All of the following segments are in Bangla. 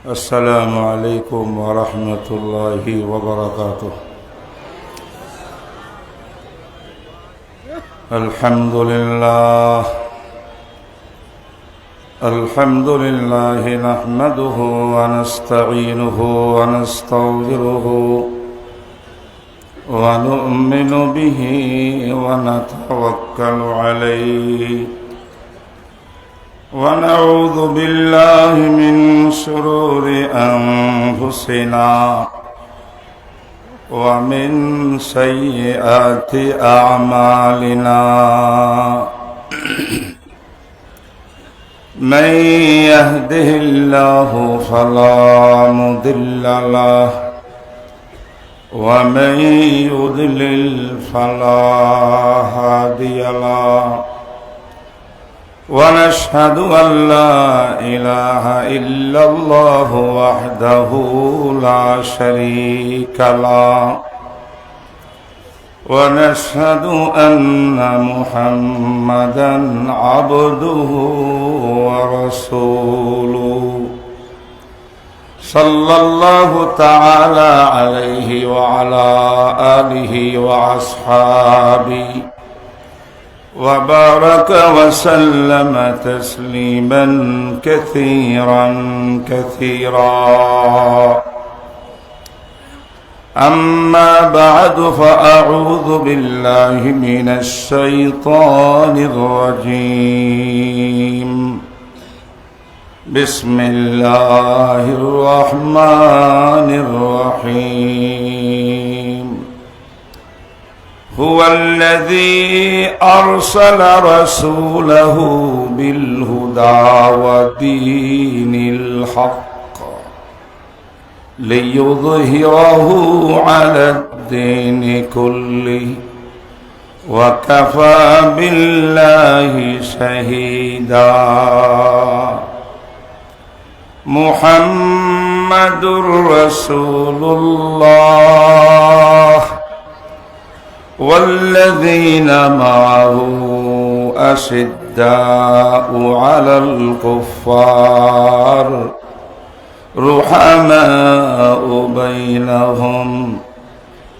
السلام عليكم ورحمة الله وبركاته. الحمد لله نحمده ونستعينه ونستغفره ونؤمن به ونتوكل عليه ونعوذ بالله من شرور أنفسنا ومن سيئات أعمالنا من يهده الله فلا مضل له ومن يضلل فلا هادي له ونشهد أن لا إله إلا الله وحده لا شريك له ونشهد أن محمدا عبده ورسوله صلى الله تعالى عليه وعلى آله وأصحابه وبارك وسلم تسليما كثيرا أما بعد فأعوذ بالله من الشيطان الرجيم بسم الله الرحمن الرحيم هو الذي أرسل رسوله بالهدى ودين الحق ليظهره على الدين كله وكفى بالله شهيدا محمد رسول الله والذين معه أشداء على الكفار رحماء بينهم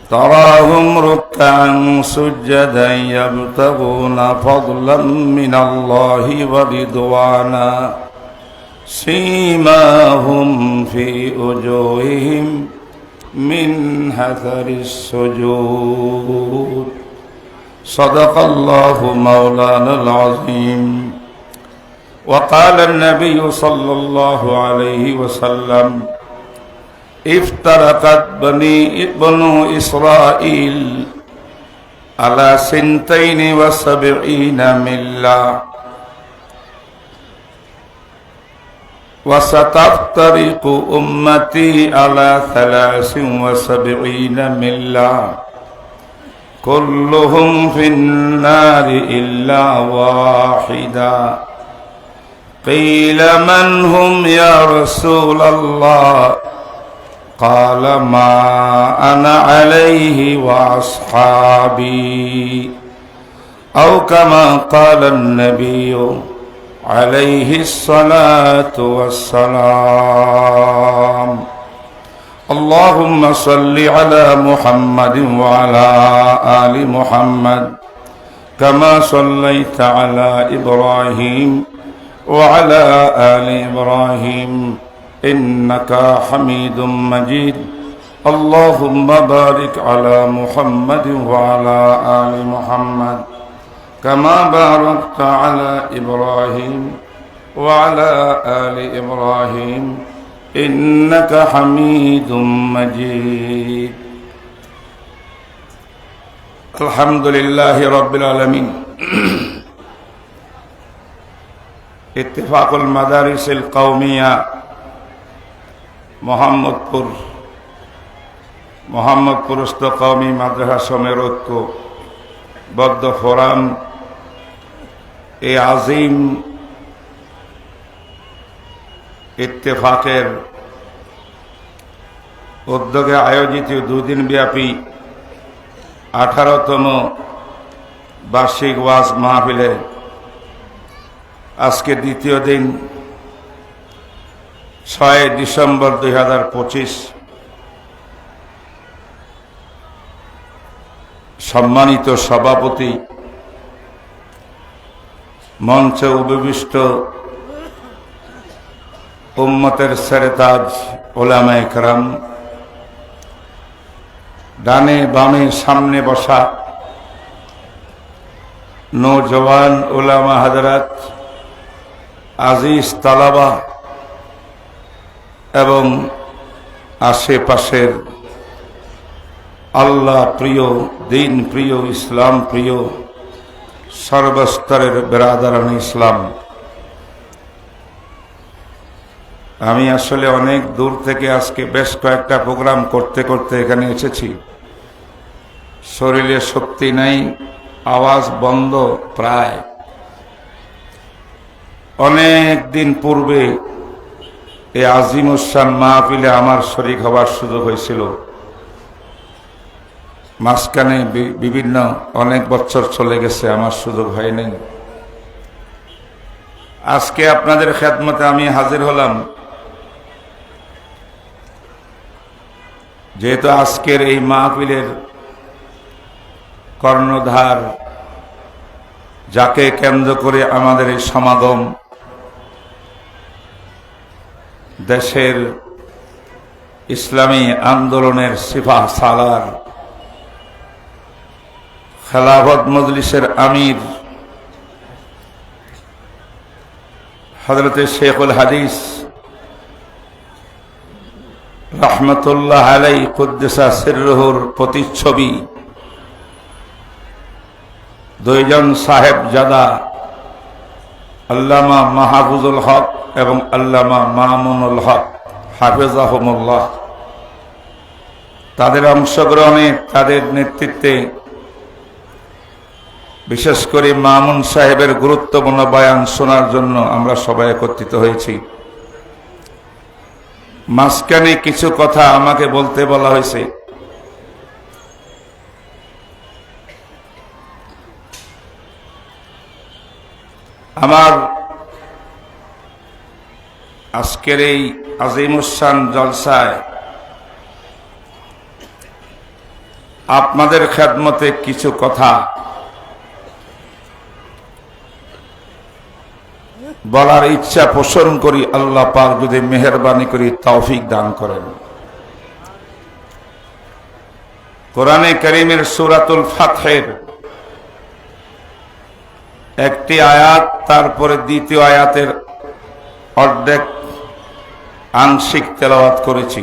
تراهم ركعا سجدا يبتغون فضلا من الله ورضوانا سيماهم في وجوههم من أثر السجود صدق الله مولانا العظيم. وقال النبي صلى الله عليه وسلم افترقت بنو إسرائيل على 72 ملة وستفترق أمتي على 73 ملة كلهم في النار إلا واحدا قيل من هم يا رسول الله قال ما أنا عليه وأصحابي أو كما قال النبي عليه الصلاة والسلام. اللهم صل على محمد وعلى آل محمد كما صليت على إبراهيم وعلى آل إبراهيم إنك حميد مجيد. اللهم بارك على محمد وعلى آل محمد كما باركت على إبراهيم وعلى آل إبراهيم إنك حميد مجيد. الحمد لله رب العالمين. ইত্তেফাকুল মাদারিসিল কওমিয়া মোহাম্মদপুরস্থ কওমি মাদ্রাসা সময়ের ঐক্যবদ্ধ ফোরাম এই আজিম ইত্তেফাকের উদ্যোগে আয়োজিত দুদিন ব্যাপী 18তম বার্ষিক ওয়াজ মাহফিলে আজকে দ্বিতীয় দিন 6 ডিসেম্বর 2025। সম্মানিত সভাপতি, মঞ্চে উপবিষ্ট উম্মতের সেরেতাজ ওলামায়ে কেরাম, ডানে বামে সামনে বসা নওজওয়ান উলামা হাজরাত, আজিজ তালাবা এবং আশেপাশের আল্লাহ প্রিয়, দিন প্রিয়, ইসলাম প্রিয় সর্বস্তরের বেরাদারান ইসলাম, আমি আসলে অনেক দূর থেকে আজকে বেশ কয়েকটা প্রোগ্রাম করতে করতে এখানে এসেছি। শরীরে শক্তি নাই, আওয়াজ বন্ধ প্রায়। অনেক দিন পূর্বে এই আজিমুসান মাহফিলে আমার শরীক হওয়ার সুযোগ হয়েছিল। মাঝখানে বিভিন্ন অনেক বছর চলে গেছে, আমার সুযোগ হয়নি। আজকে আপনাদের খেদমতে আমি হাজির হলাম, যেহেতু আজকের এই মাহফিলের কর্ণধার, যাকে কেন্দ্র করে আমাদের এই সমাগম, দেশের ইসলামী আন্দোলনের সিপাহ সালার, খেলাফত মজলিসের আমির হযরতে শেখুল হাদিস রহমতুল্লাহ আলাই কুদ্দুসা সিররুহুর প্রতিচ্ছবি, দুইজন সাহেবজাদা আল্লামা মাহফুজুল হক এবং আল্লামা মামুনুল হক হাফেজাহুমুল্লাহ, তাদের অংশগ্রহণে, তাদের নেতৃত্বে, বিশেষ করে মামুন সাহেবের গুরুত্বপূর্ণ বয়ান শোনার জন্য আমরা সবাই একত্রিত হয়েছি। মাঝখানে কিছু কথা আমাকে বলতে বলা হয়েছে। আমার আজকের এই আজিমুসান জলসায় আপনাদের খেদমতে কিছু কথা বলার ইচ্ছা পোষণ করি। আল্লাহ পাক যদি মেহেরবানি করি তৌফিক দান করেন। কোরআনে কারীমের সূরাতুল ফাতহের একটি আয়াত, তারপরে দ্বিতীয় আয়াতের অর্ধেক আংশিক তেলাওয়াত করেছি।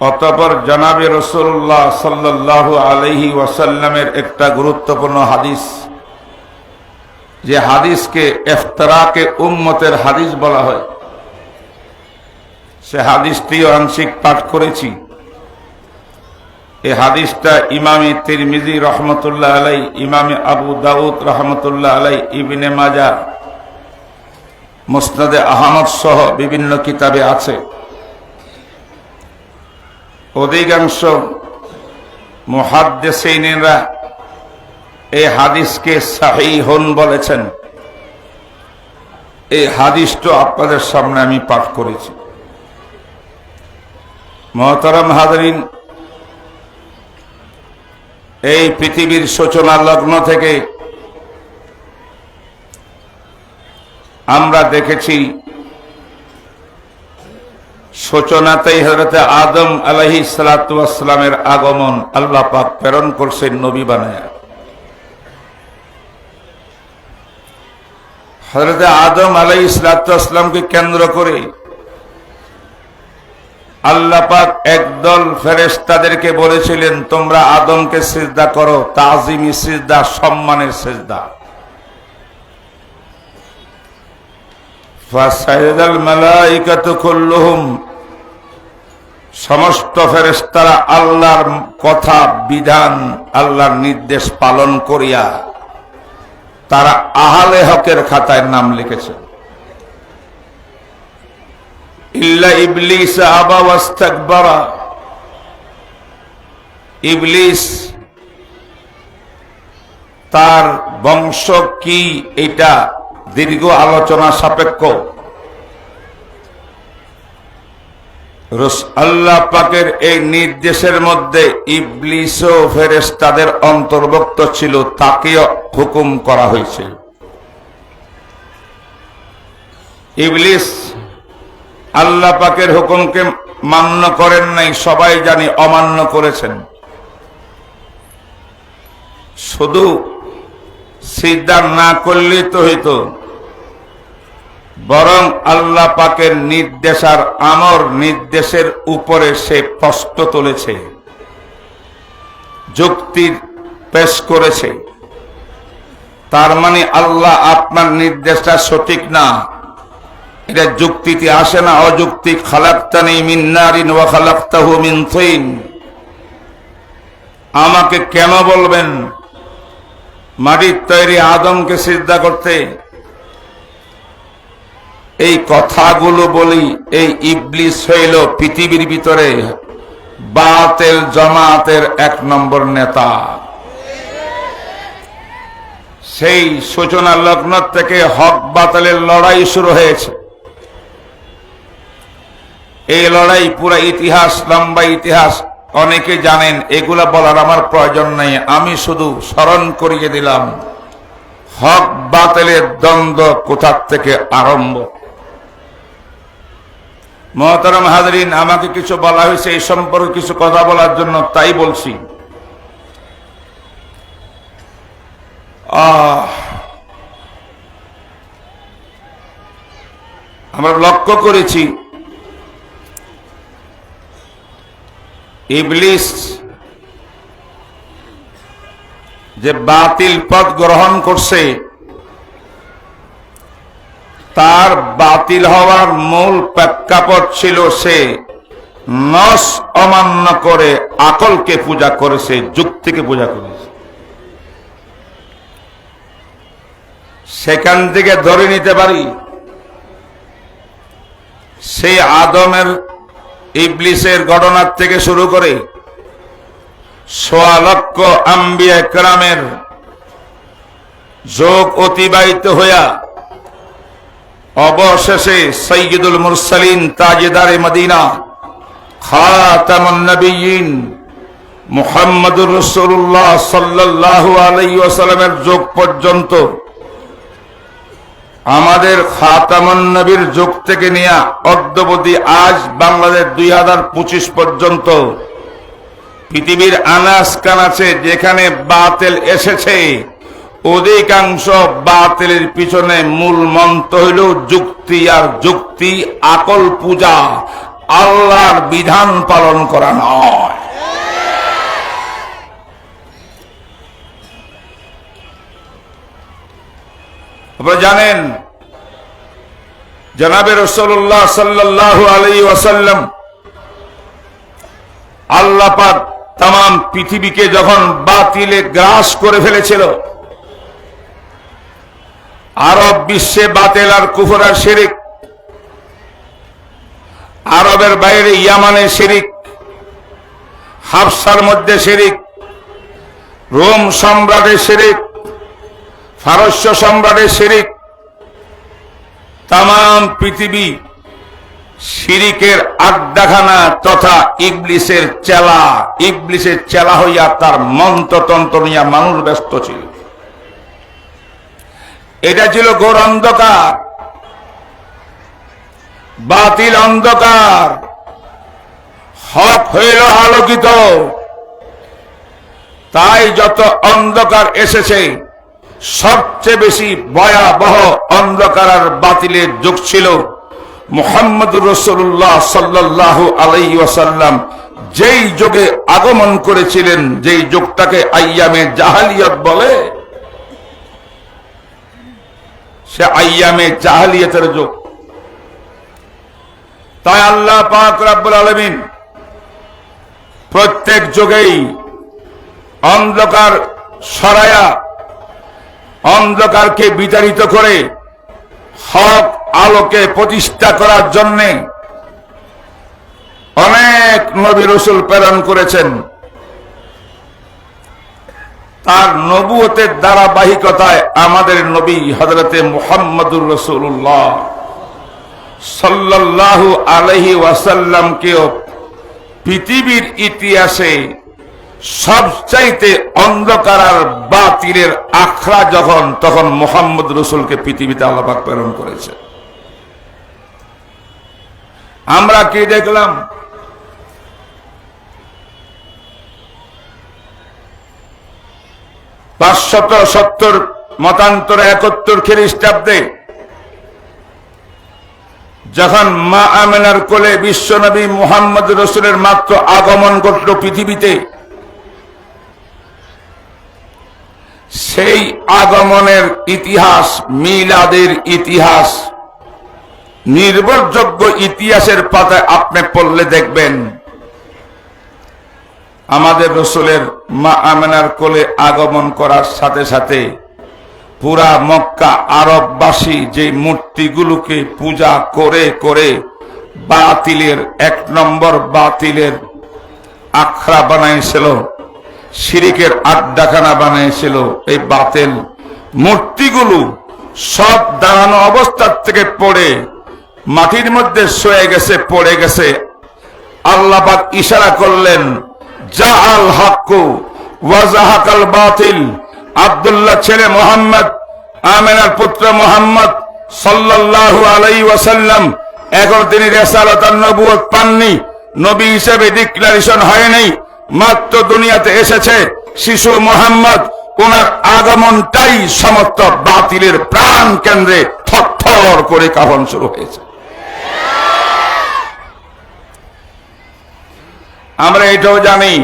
অতঃপর জনাবে রাসূলুল্লাহ সাল্লাল্লাহু আলাইহি ওয়াসাল্লামের একটা গুরুত্বপূর্ণ হাদিস, যে হাদিসকে ইফতিরাকে উম্মতের হাদিস বলা হয়, সে হাদিসটিও আংশিক পাঠ করেছি। এই হাদিসটা ইমামে তিরমিজি রহমতুল্লাহ আলাই, ইমামে আবু দাউদ রহমতুল্লাহ আলাই, ইবনে মাজাহ, মুসনাদে আহমদ সহ বিভিন্ন কিতাবে আছে। অধিকাংশ মুহাদ্দিসিনরা এই হাদিসকে সাহিহুন বলেছেন। এই হাদিসটা আপনাদের সামনে আমি পাঠ করেছি। মুহতারাম হাজরিন, এই পৃথিবীর সূচনা লগ্ন থেকে আমরা দেখেছি, সূচনাতেই হযরত আদম আলাইহিস সালাতু ওয়াস সালামের আগমন, আল্লাহ পাক প্রেরণ করছেন নবী বানায়া। হযরত আদম আলাইহিস সালাতু ওয়াস সালামকে কেন্দ্র করে আল্লাহ পাক একদল ফেরেশতাদেরকে বলেছিলেন, তোমরা আদমকে সিজদা করো, তাজিমি সিজদা, সম্মানের সিজদা। ফাসাইদাল মালাইকাতু কুল্লুহুম, সমস্ত ফেরেশতারা আল্লাহর কথা, বিধান, আল্লাহর নির্দেশ পালন করিয়া তারা আহলে হকের খাতায় নাম লিখেছে। ইল্লা ইবলিস আবা ওয়াস্তাকবারা, ইবলিস, তার বংশ কি এটা দীর্ঘ আলোচনা সাপেক্ষ। আল্লাহ পাকের এই নির্দেশের মধ্যে ইবলিস ও ফেরেশতাদের অন্তর্ভুক্ত ছিল, তাকে হুকুম করা হয়েছে। ইবলিস আল্লাহ পাকের হুকুমকে মান্য করেন নাই, সবাই জানি অমান্য করেছেন। শুধু সিজদা না করলেই তো হইতো, বরং আল্লাহ পাকের নির্দেশ আর আমর নির্দেশের উপরে সে প্রশ্ন তুলেছে, যুক্তি পেশ করেছে। তার মানে আল্লাহ আপনার নির্দেশটা সঠিক না, এটা যুক্তিতে আসে না, অযৌক্তিক। খালাকতানি মিন নারিন ওয়া খালাকতাহু মিন তিন, আমাকে কেন বলবেন মাটির তৈরি আদমকে সিজদা করতে? এই কথাগুলো বলি, এই ইবলিস হইল পৃথিবীর ভিতরে বাতিল জামাতের 1 নম্বর নেতা। সেই সূচনা লগ্ন থেকে হক বাতিলের লড়াই শুরু হয়েছে। এই লড়াই পুরো ইতিহাস, লম্বা ইতিহাস, অনেকে জানেন, এগুলা বলার আমার প্রয়োজন নেই। আমি শুধু স্মরণ করিয়ে দিলাম হক বাতিলের দ্বন্দ্ব কোথা থেকে আরম্ভ। মুহতারাম হাজরিন, আমাকে কিছু বলা হয়েছে এই সম্পর্কে কিছু কথা বলার জন্য, তাই বলছি। আমরা লক্ষ্য করেছি ইবলিস যে বাতিল পথ গ্রহণ করছে, তার বাতিল হওয়ার মূল প্রেক্ষাপট ছিল সে নস অমান্য করে আকলকে পূজা করেছে, যুক্তিকে পূজা করেছে। সেখান থেকে ধরে নিতে পারি সেই আদমের ইবলিসের ঘটনার থেকে শুরু করে ১৬ লক্ষ আম্বিয়া কেরামের যোগ অতিবাহিত হইয়া অবশেষে সাইয়্যিদুল মুরসালিন তাজদারে মদিনা খাতামুন নবিয়্যিন মুহাম্মদুর রাসূলুল্লাহ সাল্লাল্লাহু আলাইহি ওয়াসাল্লামের যুগ পর্যন্ত, আমাদের খাতামুন নবীর যুগ থেকে নিয়ে অদ্যাবধি আজ বাংলাদেশ 2025 পর্যন্ত পৃথিবীর আনাচ কানাচে যেখানে বাতিল এসেছে, অধিকাংশ বাতিলের পিছনে মূল মন্ত্র হইল যুক্তি, আর যুক্তি আকল পূজা, আল্লাহর বিধান পালন করা নয়। আপনারা জানেন জনাবে রাসূলুল্লাহ সাল্লাল্লাহু আলাইহি ওয়াসাল্লাম, আল্লাহ পাক তাম পৃথিবীকে যখন বাতিলে গ্রাস করে ফেলেছিল, আরব বিশ্বে বাতিল আর কুফর আর শিরিক, আরবের বাইরে ইয়ামানে শিরিক, হাবশার মধ্যে শিরিক, রোম সম্রাটের শিরিক, ফারস্য সম্রাটের শিরিক, তাম পৃথিবী শিরিকের আড্ডাখানা তথা ইবলিসের চেলা হইয়া তার মন্ত্রতন্ত্র নিয়ে মানুষ ব্যস্ত ছিল। এটা ছিল ঘোর অন্ধকার, বাতিল অন্ধকার, হক হইল আলোকিত। তাই যত অন্ধকার এসেছে, সবচেয়ে বেশি ভয়াবহ অন্ধকার আর বাতিলের যুগ ছিল মুহাম্মদুর রাসূলুল্লাহ সাল্লাল্লাহু আলাইহি ওয়াসাল্লাম যেই যুগে আগমন করেছিলেন, যেই যুগটাকে আইয়ামে জাহালিয়াত বলে, সে আইয়ামে জাহালিয়াতের যুগ। তাই আল্লাহ পাক রব্বুল আলামিন প্রত্যেক যুগেই অন্ধকার সরায়া, অন্ধকারকে বিতাড়িত করে হক আলোকে প্রতিষ্ঠা করার জন্যে অনেক নবী রাসূল প্রেরণ করেছেন। তার নবুয়তের ধারাবাহিকতায় আমাদের নবী হযরতে মুহাম্মদুর রাসূলুল্লাহ সাল্লাল্লাহু আলাইহি ওয়াসাল্লামকেও পৃথিবীর ইতিহাসে সবচাইতে অন্ধকার আর বাতিলের আখড়া যখন, তখন মুহাম্মদ রাসূলকে পৃথিবীতে আল্লাহ পাক প্রেরণ করেছে। আমরা কি দেখলাম? 570 মতান্তরে 71 খ্রিস্টাব্দে যখন মা আমেনার কোলে বিশ্বনবী মুহাম্মদ রাসূলের মাত্র আগমন ঘটল পৃথিবীতে, সেই আগমনের ইতিহাস, মিলাদের ইতিহাস, নির্ভরযোগ্য ইতিহাসের পাতায় আপনি পড়লে দেখবেন আমাদের রাসূলের মা আমেনার কোলে আগমন করার সাথে সাথে পুরা মক্কা আরববাসী যে মূর্তিগুলোকে পূজা করে করে বাতিলের 1 নম্বর বাতিলের আখড়া বানাইছিল, শিরিকের আড্ডাখানা বানাইছিল, এই বাতিল মূর্তিগুলো সব দাঁড়ানো অবস্থার থেকে পড়ে মাটির মধ্যে শুয়ে গেছে, পড়ে গেছে। আল্লাহ পাক ইশারা করলেন, জাআল হাক্কু ওয়া যাহাকাল বাতিল। আব্দুল্লাহ ছেলে মুহাম্মদ, আমেনার পুত্র মুহাম্মদ সাল্লাল্লাহু আলাইহি ওয়াসাল্লাম, এখন তিনি রিসালাত আর নবুয়ত পাননি, নবী হিসেবে ডিক্লারেশন হয়নি, মাত্র দুনিয়াতে এসেছে শিশু মুহাম্মদ। ওনার আগমনটাই সমস্ত বাতিলের প্রাণ কেন্দ্রে থরথর করে কাঁপন শুরু হয়েছে। আমরা এটাও জানি,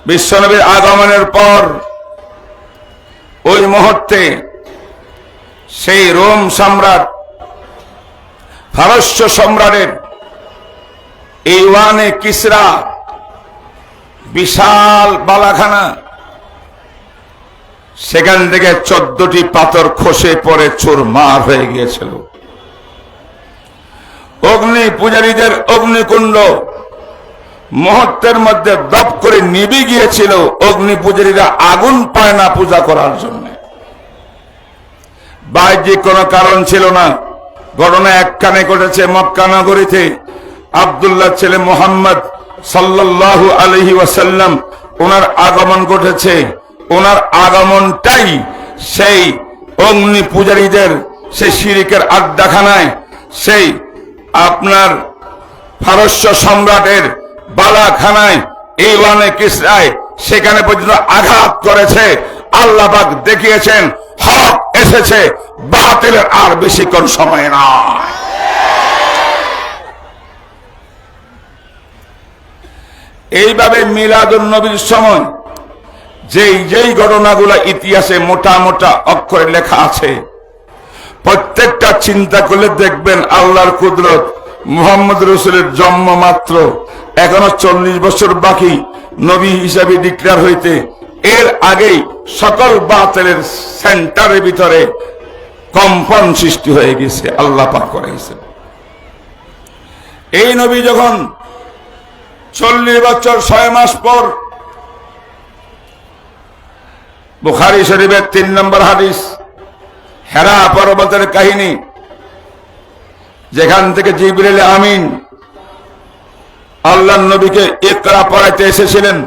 বিশ্বনবীর আগমনের পর ওই মুহূর্তে সেই রোম সম্রাট, ফারস্য সম্রাটের ইওয়ানে কিসরা বিশাল বালাখানা, সেখান থেকে 14টি পাথর খসে পড়ে চুরমার হয়ে গিয়েছিল। অগ্নি পূজারীদের অগ্নিকুণ্ড মুহূর্তের মধ্যে দপ করে নিভে গিয়েছিল। অগ্নি পূজারীরা আগুন পায় না পূজা করার জন্য, বাহ্যিক কোনো কারণ ছিল না। ঘটনা একখানে ঘটেছে মক্কা নগরীতে। আব্দুল্লাহ ছেলে মুহাম্মদ সাল্লাল্লাহু আলাইহি ওয়াসাল্লাম, ওনার আগমন ঘটেছে। ওনার আগমনটাই সেই অগ্নি পূজারীদের, সেই শিরিকের আড্ডাখানায়, সেই আপনার ফারস্য সম্রাটের বালাখানায়, ইওয়ানে কিসরায়, সেখানে পর্যন্ত আঘাত করেছে। আল্লাহ পাক দেখিয়েছেন হক এসেছে, বাতিলের আর বেশিক্ষণ সময় নয়। এইভাবে মিলাদুন নবীর সময় যেই ঘটনাগুলো ইতিহাসে মোটা মোটা অক্ষরে লেখা আছে, প্রত্যেকটা চিন্তা করলে দেখবেন আল্লাহর কুদরত। মুহাম্মদ রাসূলের জন্ম মাত্র, এখনো 40 বছর বাকি নবী হিসাবে ডিক্লেয়ার হইতে। এর আগেই সকল বাতিলের সেন্টারের ভিতরে কম্পন সৃষ্টি হয়ে গেছে, আল্লাহ পাক করেছেন। এই নবী যখন 40 বছর 6 মাস পর, বুখারী শরীফের 3 নম্বর হাদিস, হেরা পর্বতের কাহিনী, যেখান থেকে জিবরিল আমিন আল্লাহর নবীকে ইকরা পড়াইতে এসেছিলেন।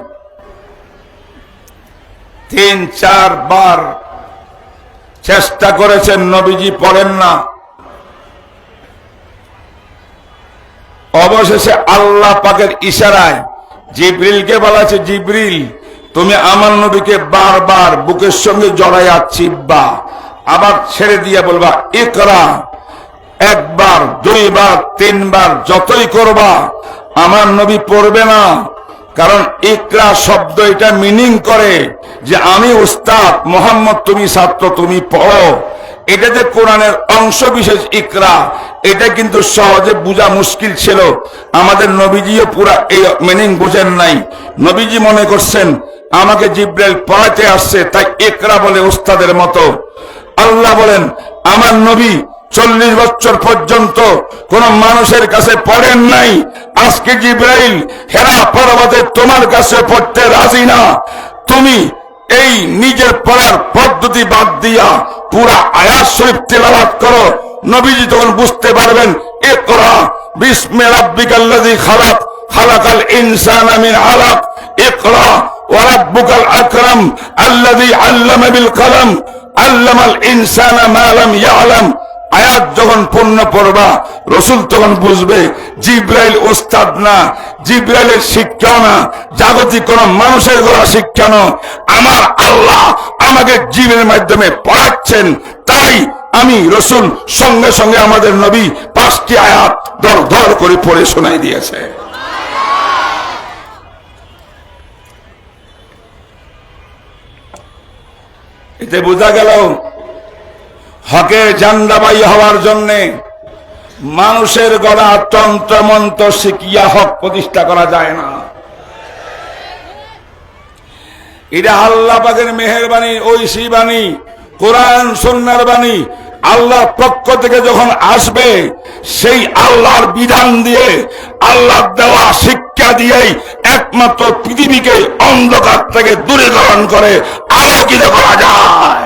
3-4 বার চেষ্টা করেছেন, নবীজি পড়েন না। অবশেষে আল্লাহ পাকের ইশারায় জিবরিলকে বলা আছে, জিবরিল তুমি আমার নবীকে বারবার বুকের সঙ্গে জড়াইয়া চিপবা, আবার ছেড়ে দিয়ে বলবা ইকরা। 1 বার, 2 বার, 3 বার যতই করবা আমার নবী পড়বে না। কারণ ইকরা শব্দ এটা মিনিং করে যে আমি উস্তাদ, মুহাম্মদ তুমি ছাত্র, তুমি পড়ো। এটা যে কোরআনের অংশ বিশেষ ইকরা, এটা কিন্তু সহজে বোঝা মুশকিল ছিল। আমাদের নবীজিও পুরা এই মিনিং বুঝেন নাই। নবীজি মনে করছেন আমাকে জিবরাইল পড়াতে আসছে, তাই ইকরা বলে উস্তাদের মতো। আল্লাহ বলেন আমার নবী 40 বছর পর্যন্ত কোন মানুষের কাছে পড়েন নাই। আজকে জিবরাইল হেরা পর্বতে তোমার কাছে পড়তে রাজি না। তুমি এই নিজের পড়ার পদ্ধতি বাদ দিয়া পুরা আয়াত শরীফ তেলাওয়াত করো। নবীজি তখন বুঝতে পারবেন ইকরা বিসমি রাব্বিকাল্লাযী খালাক খালাকাল ইনসানা মিন আলাক ইকরা ওয়া রাব্বুকাল আকরাম আল্লাযী আল্লামা বিল কলম আল্লামাল ইনসানা মা লাম ইয়ালাম। আয়াত যখন পূর্ণ পড়বা রসুল তখন বুঝবে জিব্রাইল ওস্তাদ না, জিব্রাইলের শিক্ষা না, জাগতিক কোন মানুষের গড়া শিক্ষা না, আমার আল্লাহ আমাকে জিব্রাইলের মাধ্যমে পড়াচ্ছেন। তাই আমি রসুল সঙ্গে সঙ্গে আমাদের নবী 5টি আয়াত ধর ধর করে পড়ে শোনাই দিয়েছে। এতে বোঝা গেল হকের জান্ডাবাই হওয়ার জন্য মানুষের গড়া তন্ত্র মন্ত্র শিখিয়া হক প্রতিষ্ঠা করা যায় না। এটা আল্লাহ পাকের মেহেরবানি, ঐশী বাণী, কোরআন সুন্নাহর বাণী আল্লাহর পক্ষ থেকে যখন আসবে সেই আল্লাহর বিধান দিয়ে আল্লাহর দেওয়া শিক্ষা দিয়েই একমাত্র পৃথিবীকে অন্ধকার থেকে দূরীকরণ করে আলোকিত করা যায়।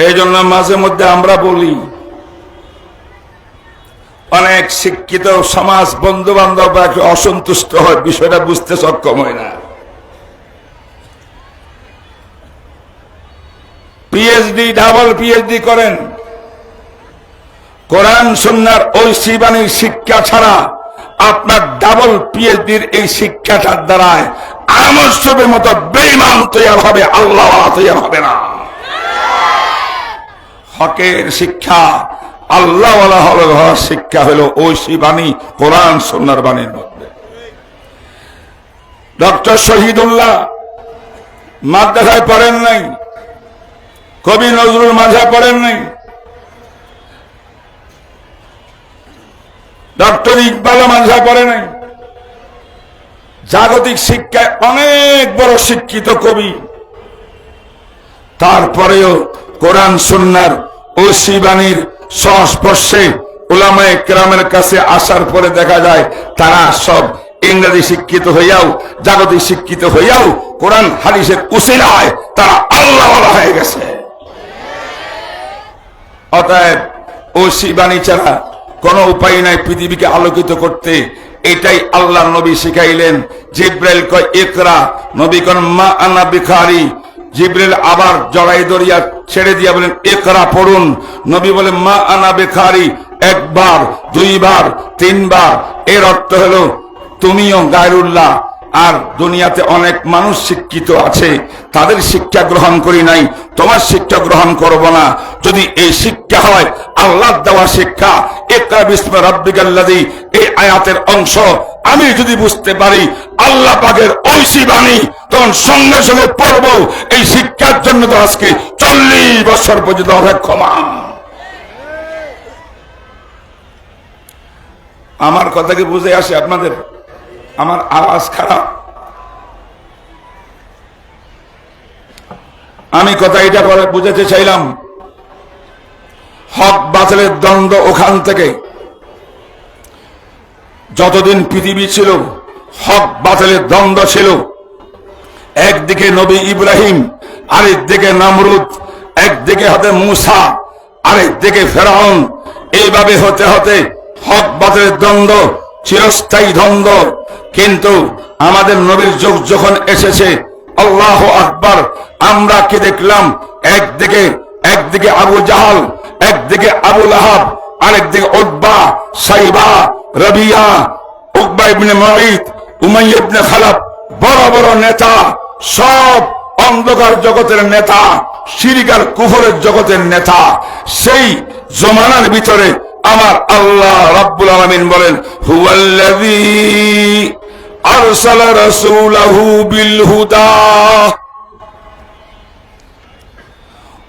এই জন্য মাঝে মধ্যে আমরা বলি অনেক শিক্ষিত সমাজ বন্ধু বান্ধব অসন্তুষ্ট হয়, বিষয়টা বুঝতে সক্ষম হয় না। পিএইচডি ডাবল পিএইচডি করেন, কোরআন সুন্নাহর ঐশী বাণীর শিক্ষা ছাড়া আপনার ডাবল পিএইচডির এই শিক্ষাটার দ্বারায় আমসবের মতো বেঈমান তৈরি হবে, আল্লাহ তৈরি হবে না। হকের শিক্ষা আল্লাহ হওয়ার শিক্ষা হলো ঐশী বাণী, কোরআন সুন্নাহর বাণীর মধ্যে। ডক্টর শহীদুল্লাহ মাদ্রাসায় পড়েন নাই, কবি নজরুল মাঝে পড়েন নাই, ডক্টর ইকবাল মাঝে পড়ে নাই। জাগতিক শিক্ষায় অনেক বড় শিক্ষিত কবি, তারপরেও কোরআন সুন্নাহর ঐশী বাণীর সংস্পর্শে উলামায়ে কেরামের কাছে আসার পরে দেখা যায় তারা সব ইংরেজি শিক্ষিত হইয়াও, জাগতিক শিক্ষিত হইয়াও কোরআন হাদিসের উসিলায় তারা আল্লাহওয়ালা হয়ে গেছে। অতএব ঐশী বাণী ছাড়া কোন উপায় নাই পৃথিবীকে আলোকিত করতে। এটাই আল্লাহ নবী শিখাইলেন। জিব্রাইল কয় ইকরা, নবী কোন মা আনা বিখারি। জিব্রাইল আবার জড়াই দরিয়া ছেড়ে দিয়া বলেন ইকরা পড়ুন। নবী বলে মা আনা বিখারি, একবার, দুইবার, তিনবার। এর অর্থ হলো তুমিও গায়রুল্লাহ। আর দুনিয়াতে অনেক মানুষ শিক্ষিত আছে, তাদের শিক্ষা গ্রহণ করি নাই, তোমার শিক্ষা গ্রহণ করব না। যদি এই শিক্ষা হয় আল্লাহর দেওয়া শিক্ষা, ইকরা বিসমি রাব্বিকাল্লাযী, এই আয়াতের অংশ আমি যদি বুঝতে পারি আল্লাহ পাকের ঐশী বাণী, তখন সঙ্গে সঙ্গে পড়ব। এই শিক্ষার জন্য তো আজকে 40 বছর পর্যন্ত অপেক্ষমান। আমার কথা কি বুঝে আসে আপনাদের? আমার আওয়াজ খারাপ? আমি কথা এটা করে বুঝাতে চাইলাম, হক বাতিলের দ্বন্দ্ব ওখান থেকে যতদিন পৃথিবী ছিল হক বাতিলের দ্বন্দ্ব ছিল। একদিকে নবী ইব্রাহিম, আরেকদিকে নমরুদ, একদিকে হতে মূসা, আরেকদিকে ফেরাউন। এইভাবে হতে হতে হক বাতিলের দ্বন্দ্ব চিরস্থায়ী দ্বন্দ্ব। কিন্তু আমাদের নবীর যুগ যখন এসেছে, আল্লাহু আকবার, আমরা কি দেখলাম? একদিকে আবু জাহাল, একদিকে আবু লাহাব, আরেকদিকে উতবা, সাইবা, রবিয়া, উকবা ইবনে মুঈত, উমাইয়া ইবনে খালাফ, বড় বড় নেতা, সব অন্ধকার জগতের নেতা, শিরক আর কুফরের জগতের নেতা। সেই জমানার ভিতরে আমার আল্লাহ রাব্বুল আলামিন বলেন হুয়াল্লাযী আরসালা রাসূলাহু বিল হুদা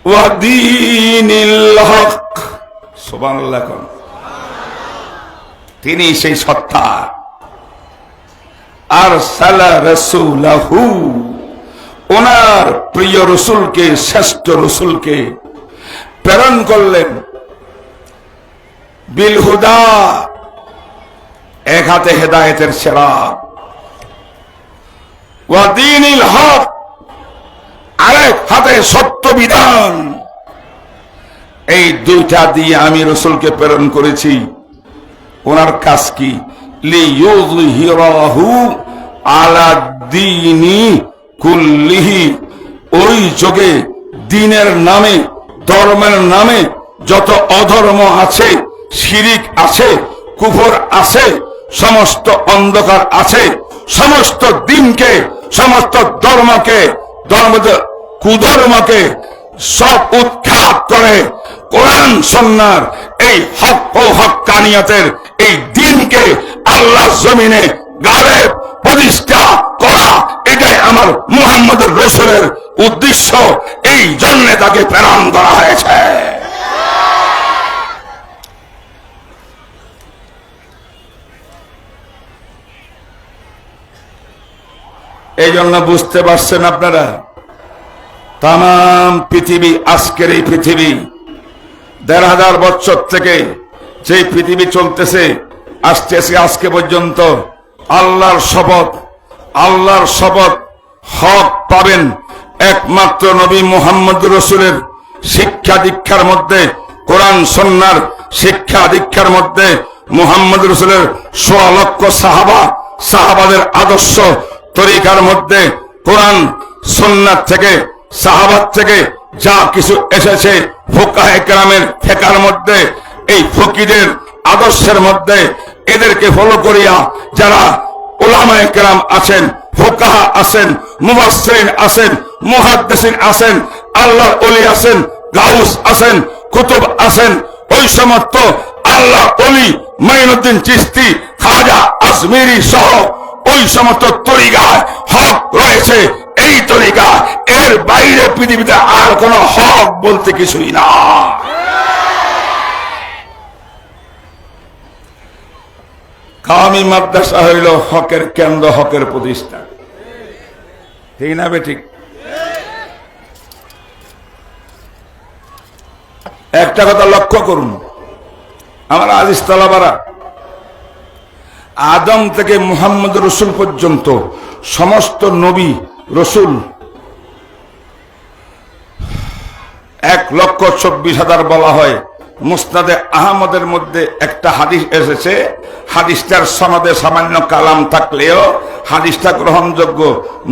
ওয়া দীনিল হক। সুবহানাল্লাহ। তিনি সেই সত্তা, আরসালা রাসূলাহু, ওনার প্রিয় রসুলকে, শ্রেষ্ঠ রসুলকে প্রেরণ করলেন বিল হুদা, এক হাতে হেদায়েতের সেরাত, ওয়া দীনিল হক, আরেক হাতে সত্য বিধান। এই দুইটা দিয়ে আমি রসুলকে প্রেরণ করেছি। ওনার কাজ কি? লিইয়ুযহিরাহু আলা দীনি কুল্লিহি। ওই যুগে দ্বীনের নামে, ধর্মের নামে যত অধর্ম আছে, শিরিক আছে, কুফর আছে, সমস্ত অন্ধকার আছে, সমস্ত দ্বীনকে, সমস্ত ধর্মকে, কুধর্মকে সব উৎখাত করে কোরআন সুন্নাহর এই হক ও হক্কানিয়তের এই দ্বীনকে আল্লাহ জমিনে গালেব প্রতিষ্ঠা করা, এটাই আমার মুহাম্মদুর রাসূলের উদ্দেশ্য। এই জন্য তাকে প্রেরণ করা হয়েছে। এই জন্য বুঝতে পারছেন আপনারা, তাম পৃথিবী, আজকের এই পৃথিবী ১৫০০ বছর থেকে যে পৃথিবী চলতেছে আসতেছে আজকে পর্যন্ত, আল্লাহর শপথ, আল্লাহর শপথ, হক পাবেন একমাত্র নবী মুহাম্মদ রাসূলের শিক্ষা দীক্ষার মধ্যে, কোরআন সুন্নাহর শিক্ষা দীক্ষার মধ্যে, মুহাম্মদ রাসূলের ১৬ লক্ষ সাহাবাদের আদর্শ তরিকার মধ্যে, কোরআন সুন্নাহ থেকে, সাহাবাত থেকে যা কিছু এসেছে, ফুকাহে কেরামের ফিকহের মধ্যে, এই ফকিদের আদর্শের মধ্যে, এদেরকে ফলো করিয়া যারা উলামায়ে কেরাম আছেন, ফুকাহা আছেন, মুফাসসিরিন আছেন, মুহাদ্দিসিন আছেন, আল্লাহর ওলি আছেন, গাউস আছেন, কুতুব আছেন, ওই সমস্ত আল্লাহ ওলি মাইনুদ্দিন চিশতি, খাজা আজমিরি সহ ওই সমস্ত তরিকায় হক রয়েছে। এই তরিকা, এর বাইরে পৃথিবীতে আর কোন হক বলতে কিছুই না। কামি মাদ্রাসা হইল হকের কেন্দ্র, হকের প্রতিষ্ঠা, ঠিক না বেঠিক? একটা কথা লক্ষ্য করুন আমার আজিজ তালাবারা, আদম থেকে মুহাম্মদ রাসূল পর্যন্ত সমস্ত নবী রসুল ১,২৪,০০০ বলা হয়। মুসনাদে আহমদের মধ্যে একটা হাদিস এসেছে, হাদিসটার সনদে সামান্য কালাম থাকলেও হাদিসটা গ্রহণযোগ্য।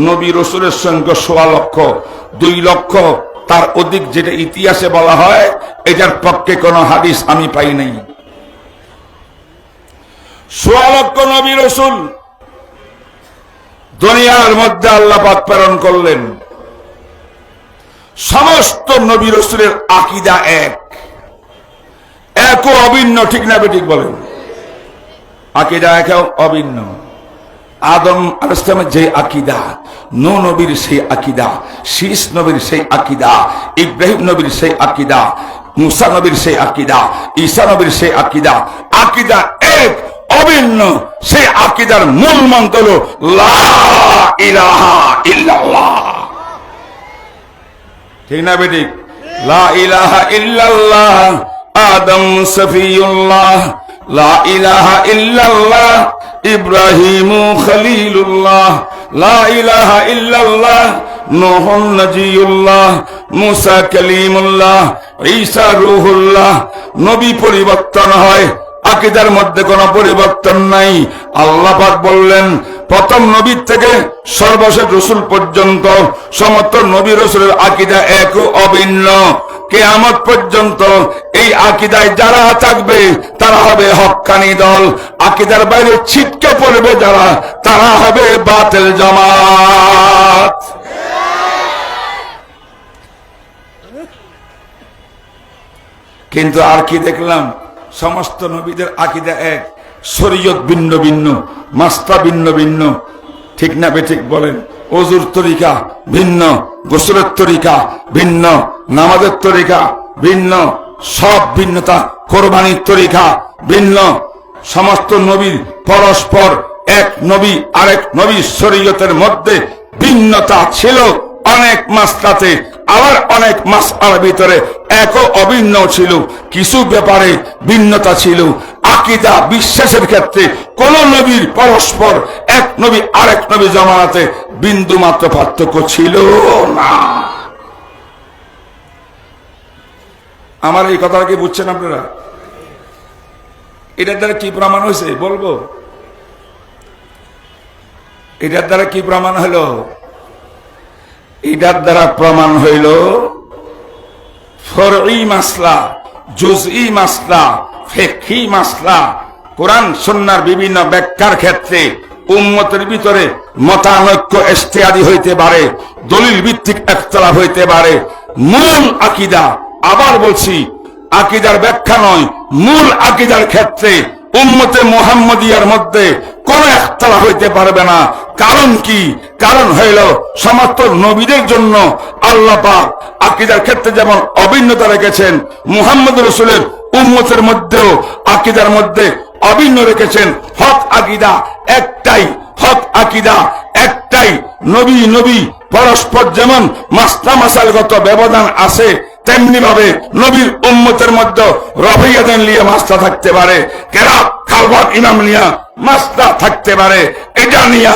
নবী রসুলের সংখ্যা ১৬ লক্ষ, ২ লক্ষ তার অধিক যেটা ইতিহাসে বলা হয়, এটার পক্ষে কোন হাদিস আমি পাই নাই। ১৬ লক্ষ নবী রসুল দুনিয়ার মধ্যে আল্লাহ পাক প্রেরণ করলেন। সমস্ত নবী রাসূলের আকীদা এক, এক ও অভিন্ন, ঠিক না বেঠিক বলেন? আকীদা এক ও অভিন্ন। আদম আলাইহিস সালামের যে আকীদা, নূহ নবীর সেই আকীদা, শীস নবীর সেই আকীদা, ইব্রাহিম নবীর সেই আকীদা, মুসা নবীর সেই আকীদা, ঈসা নবীর সেই আকীদা, আকীদা এক, অভিন্ন। সেই আকীদার মূল মন্ত্র হলো লা ইলাহা ইল্লাল্লাহ, ঠিক না বেঠিক? লা ইলাহা ইল্লাল্লাহ আদম সফিউল্লাহ, লা ইলাহা ইল্লাল্লাহ ইব্রাহিম খলিলুল্লাহ, লা ইলাহা ইল্লাল্লাহ নূহ নজিউল্লাহ, মুসা কালিমুল্লাহ, ঈসা রূহুল্লাহ। নবী পরিবর্তন হয়, আকীদার মধ্যে কোনো পরিবর্তন নাই। আল্লাহ পাক বললেন প্রথম নবী থেকে সর্বশেষ রাসূল পর্যন্ত সমস্ত নবী রাসূলের আকীদা এক ও অভিন্ন। কিয়ামত পর্যন্ত এই আকীদায় যারা থাকবে তারা হবে হক্কানি দল, আকীদার বাইরে ছিটকে পড়বে যারা, তারা হবে বাতিল জামাত। কিন্তু আর কি দেখলাম, সমস্ত নবীদের আকীদা এক, শরীয়ত ভিন্ন ভিন্ন, মাসলা ভিন্ন ভিন্ন, ঠিক না বেঠিক বলেন? ওযুর তরিকা ভিন্ন, গোসলের তরিকা ভিন্ন, নামাজের তরিকা ভিন্ন, সব ভিন্নতা, কোরবানির তরিকা ভিন্ন। সমস্ত নবীর পরস্পর, এক নবী আরেক নবীর শরীয়তের মধ্যে ভিন্নতা ছিল অনেক মাসলাতে, আবার অনেক মাসআলার ভিতরে একও অভিন্ন ছিল, কিছু ব্যাপারে ভিন্নতা ছিল। আকীদা বিশ্বাসের ক্ষেত্রে কোন নবীর পরস্পর এক নবী আরেক নবী জামানাতে বিন্দু মাত্র পার্থক্য ছিল না। আমার এই কথাটা কি বুঝছেন আপনারা? এটার দ্বারা কি প্রমাণ হয়েছে বলবো? এটার দ্বারা কি প্রমাণ হলো? এটার দ্বারা প্রমাণ হইল ফরঈ মাসলা, জুজই মাসলা, ফিকহি মাসলা, কোরআন সুন্নাহর বিভিন্ন ব্যাখ্যার ক্ষেত্রে উম্মতের ভিতরে মতানৈক্য ইজতিহাদি হইতে পারে, দলিল ভিত্তিক ইখতিলাফ হইতে পারে। মূল আকীদা, আবার বলছি, আকীদার ব্যাখ্যা নয়, মূল আকীদার ক্ষেত্রে উম্মতে মুহাম্মদিয়ার মধ্যে কোন ইখতিলাফ হইতে পারবে না। কারণ কি? কারণ হইল সমস্ত নবীদের জন্য আল্লাহ পাক আকীদার ক্ষেত্রে যেমন অভিন্নতা রেখেছেন, মুহাম্মদ রাসূলের উম্মতের মধ্যেও আকীদার মধ্যে অভিন্ন রেখেছেন। হক আকীদা একটাই, হক আকীদা একটাই। নবী নবী পরস্পর যেমন মাসলা মাসালগত ব্যবধান আছে, তেমনি ভাবে নবীর উম্মতের মধ্যে রফিয়াদান নিয়ে মাসলা থাকতে পারে, কেরাত খালফাত ইমাম নিয়ে মাসলা থাকতে পারে, এটা নিয়ে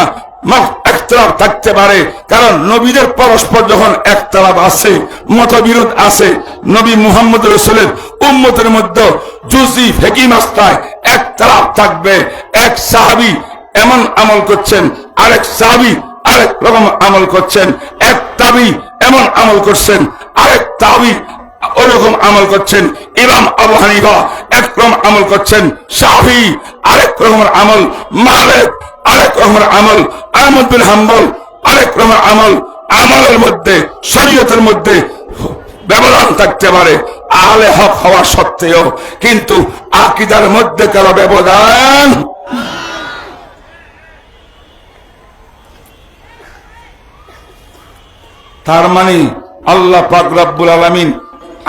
ইখতিলাফ থাকতে পারে। কারণ নবীদের পরস্পর যখন ইখতিলাফ আছে, মতবিরোধ আছে, নবী মুহাম্মদ রাসূলের উম্মতের মধ্যে জুজি ফিকহি মাসলায় ইখতিলাফ থাকবে। এক সাহাবী এমন আমল করছেন, আরেক সাহাবী আরেক রকম আমল করছেন, এক তাবী এমন আমল করছেন, আরেক তাবী ওরকম আমল করছেন। ইমাম আবু হানিফা একরকম আমল করছেন, শাফি আরেক রকমের আমল, মালিক আরেক রকমের আমল, আহমদ বিন হাম্বল আরেক রকমের আমল। আমলের মধ্যে, শরীয়তের মধ্যে ব্যবধান থাকতে পারে আহলে হক হওয়া সত্ত্বেও, কিন্তু আকীদার মধ্যে কারো ব্যবধান। তার মানে আল্লাহ পাক রব্বুল আলামিন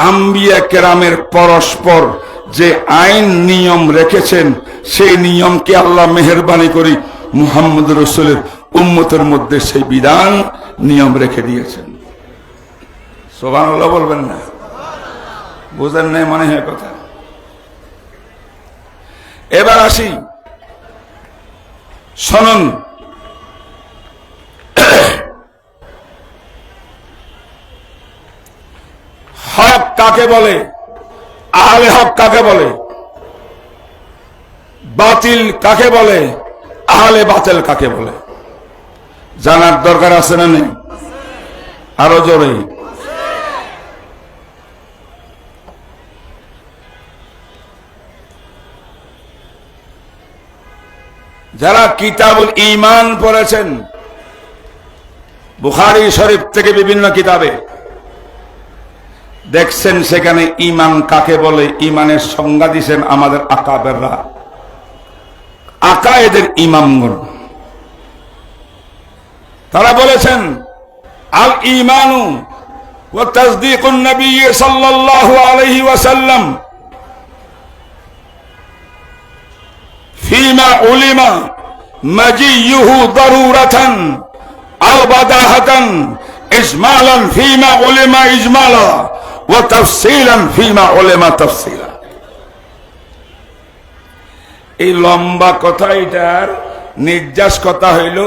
আম্বিয়া কেরামের পরস্পর যে আইন নিয়ম রেখেছেন, সেই নিয়মকে আল্লাহ মেহেরবানি করি মুহাম্মদ রাসূলের উম্মতের মধ্যে সেই বিধান নিয়ম রেখে দিয়েছেন। সুবহানাল্লাহ বলবেন না? বুঝেন নাই মনে হয় কথা। এবার আসি, শুনুন, হক কাকে বলে, আহলে হক কাকে বলে, বাতিল কাকে বলে, আহলে বাতিল কাকে বলে, জানার দরকার আছে না নেই? আরো জোরে। যারা কিতাবুল ঈমান পড়েছেন, বুখারী শরীফ থেকে বিভিন্ন কিতাবে দেখছেন, সেখানে ঈমান কাকে বলে ঈমানের সংজ্ঞা দিয়েছেন আমাদের আকাবেররা, আকায়েদের ইমামগণ। তারা বলেছেন আল ঈমানু ওয়া তাসদীকুন নবী সাল্লাল্লাহু আলাইহি ওয়াসাল্লাম ফীমা উলিমা মাজিয়ুহু দারুরাতান আও বাদাহাতান ইজমালান ফীমা উলিমা ইজমালা ওয়া তাফসীলান ফীমা উলিমা তাফসীলা। এই লম্বা কথা, এটার নির্যাস কথা হইল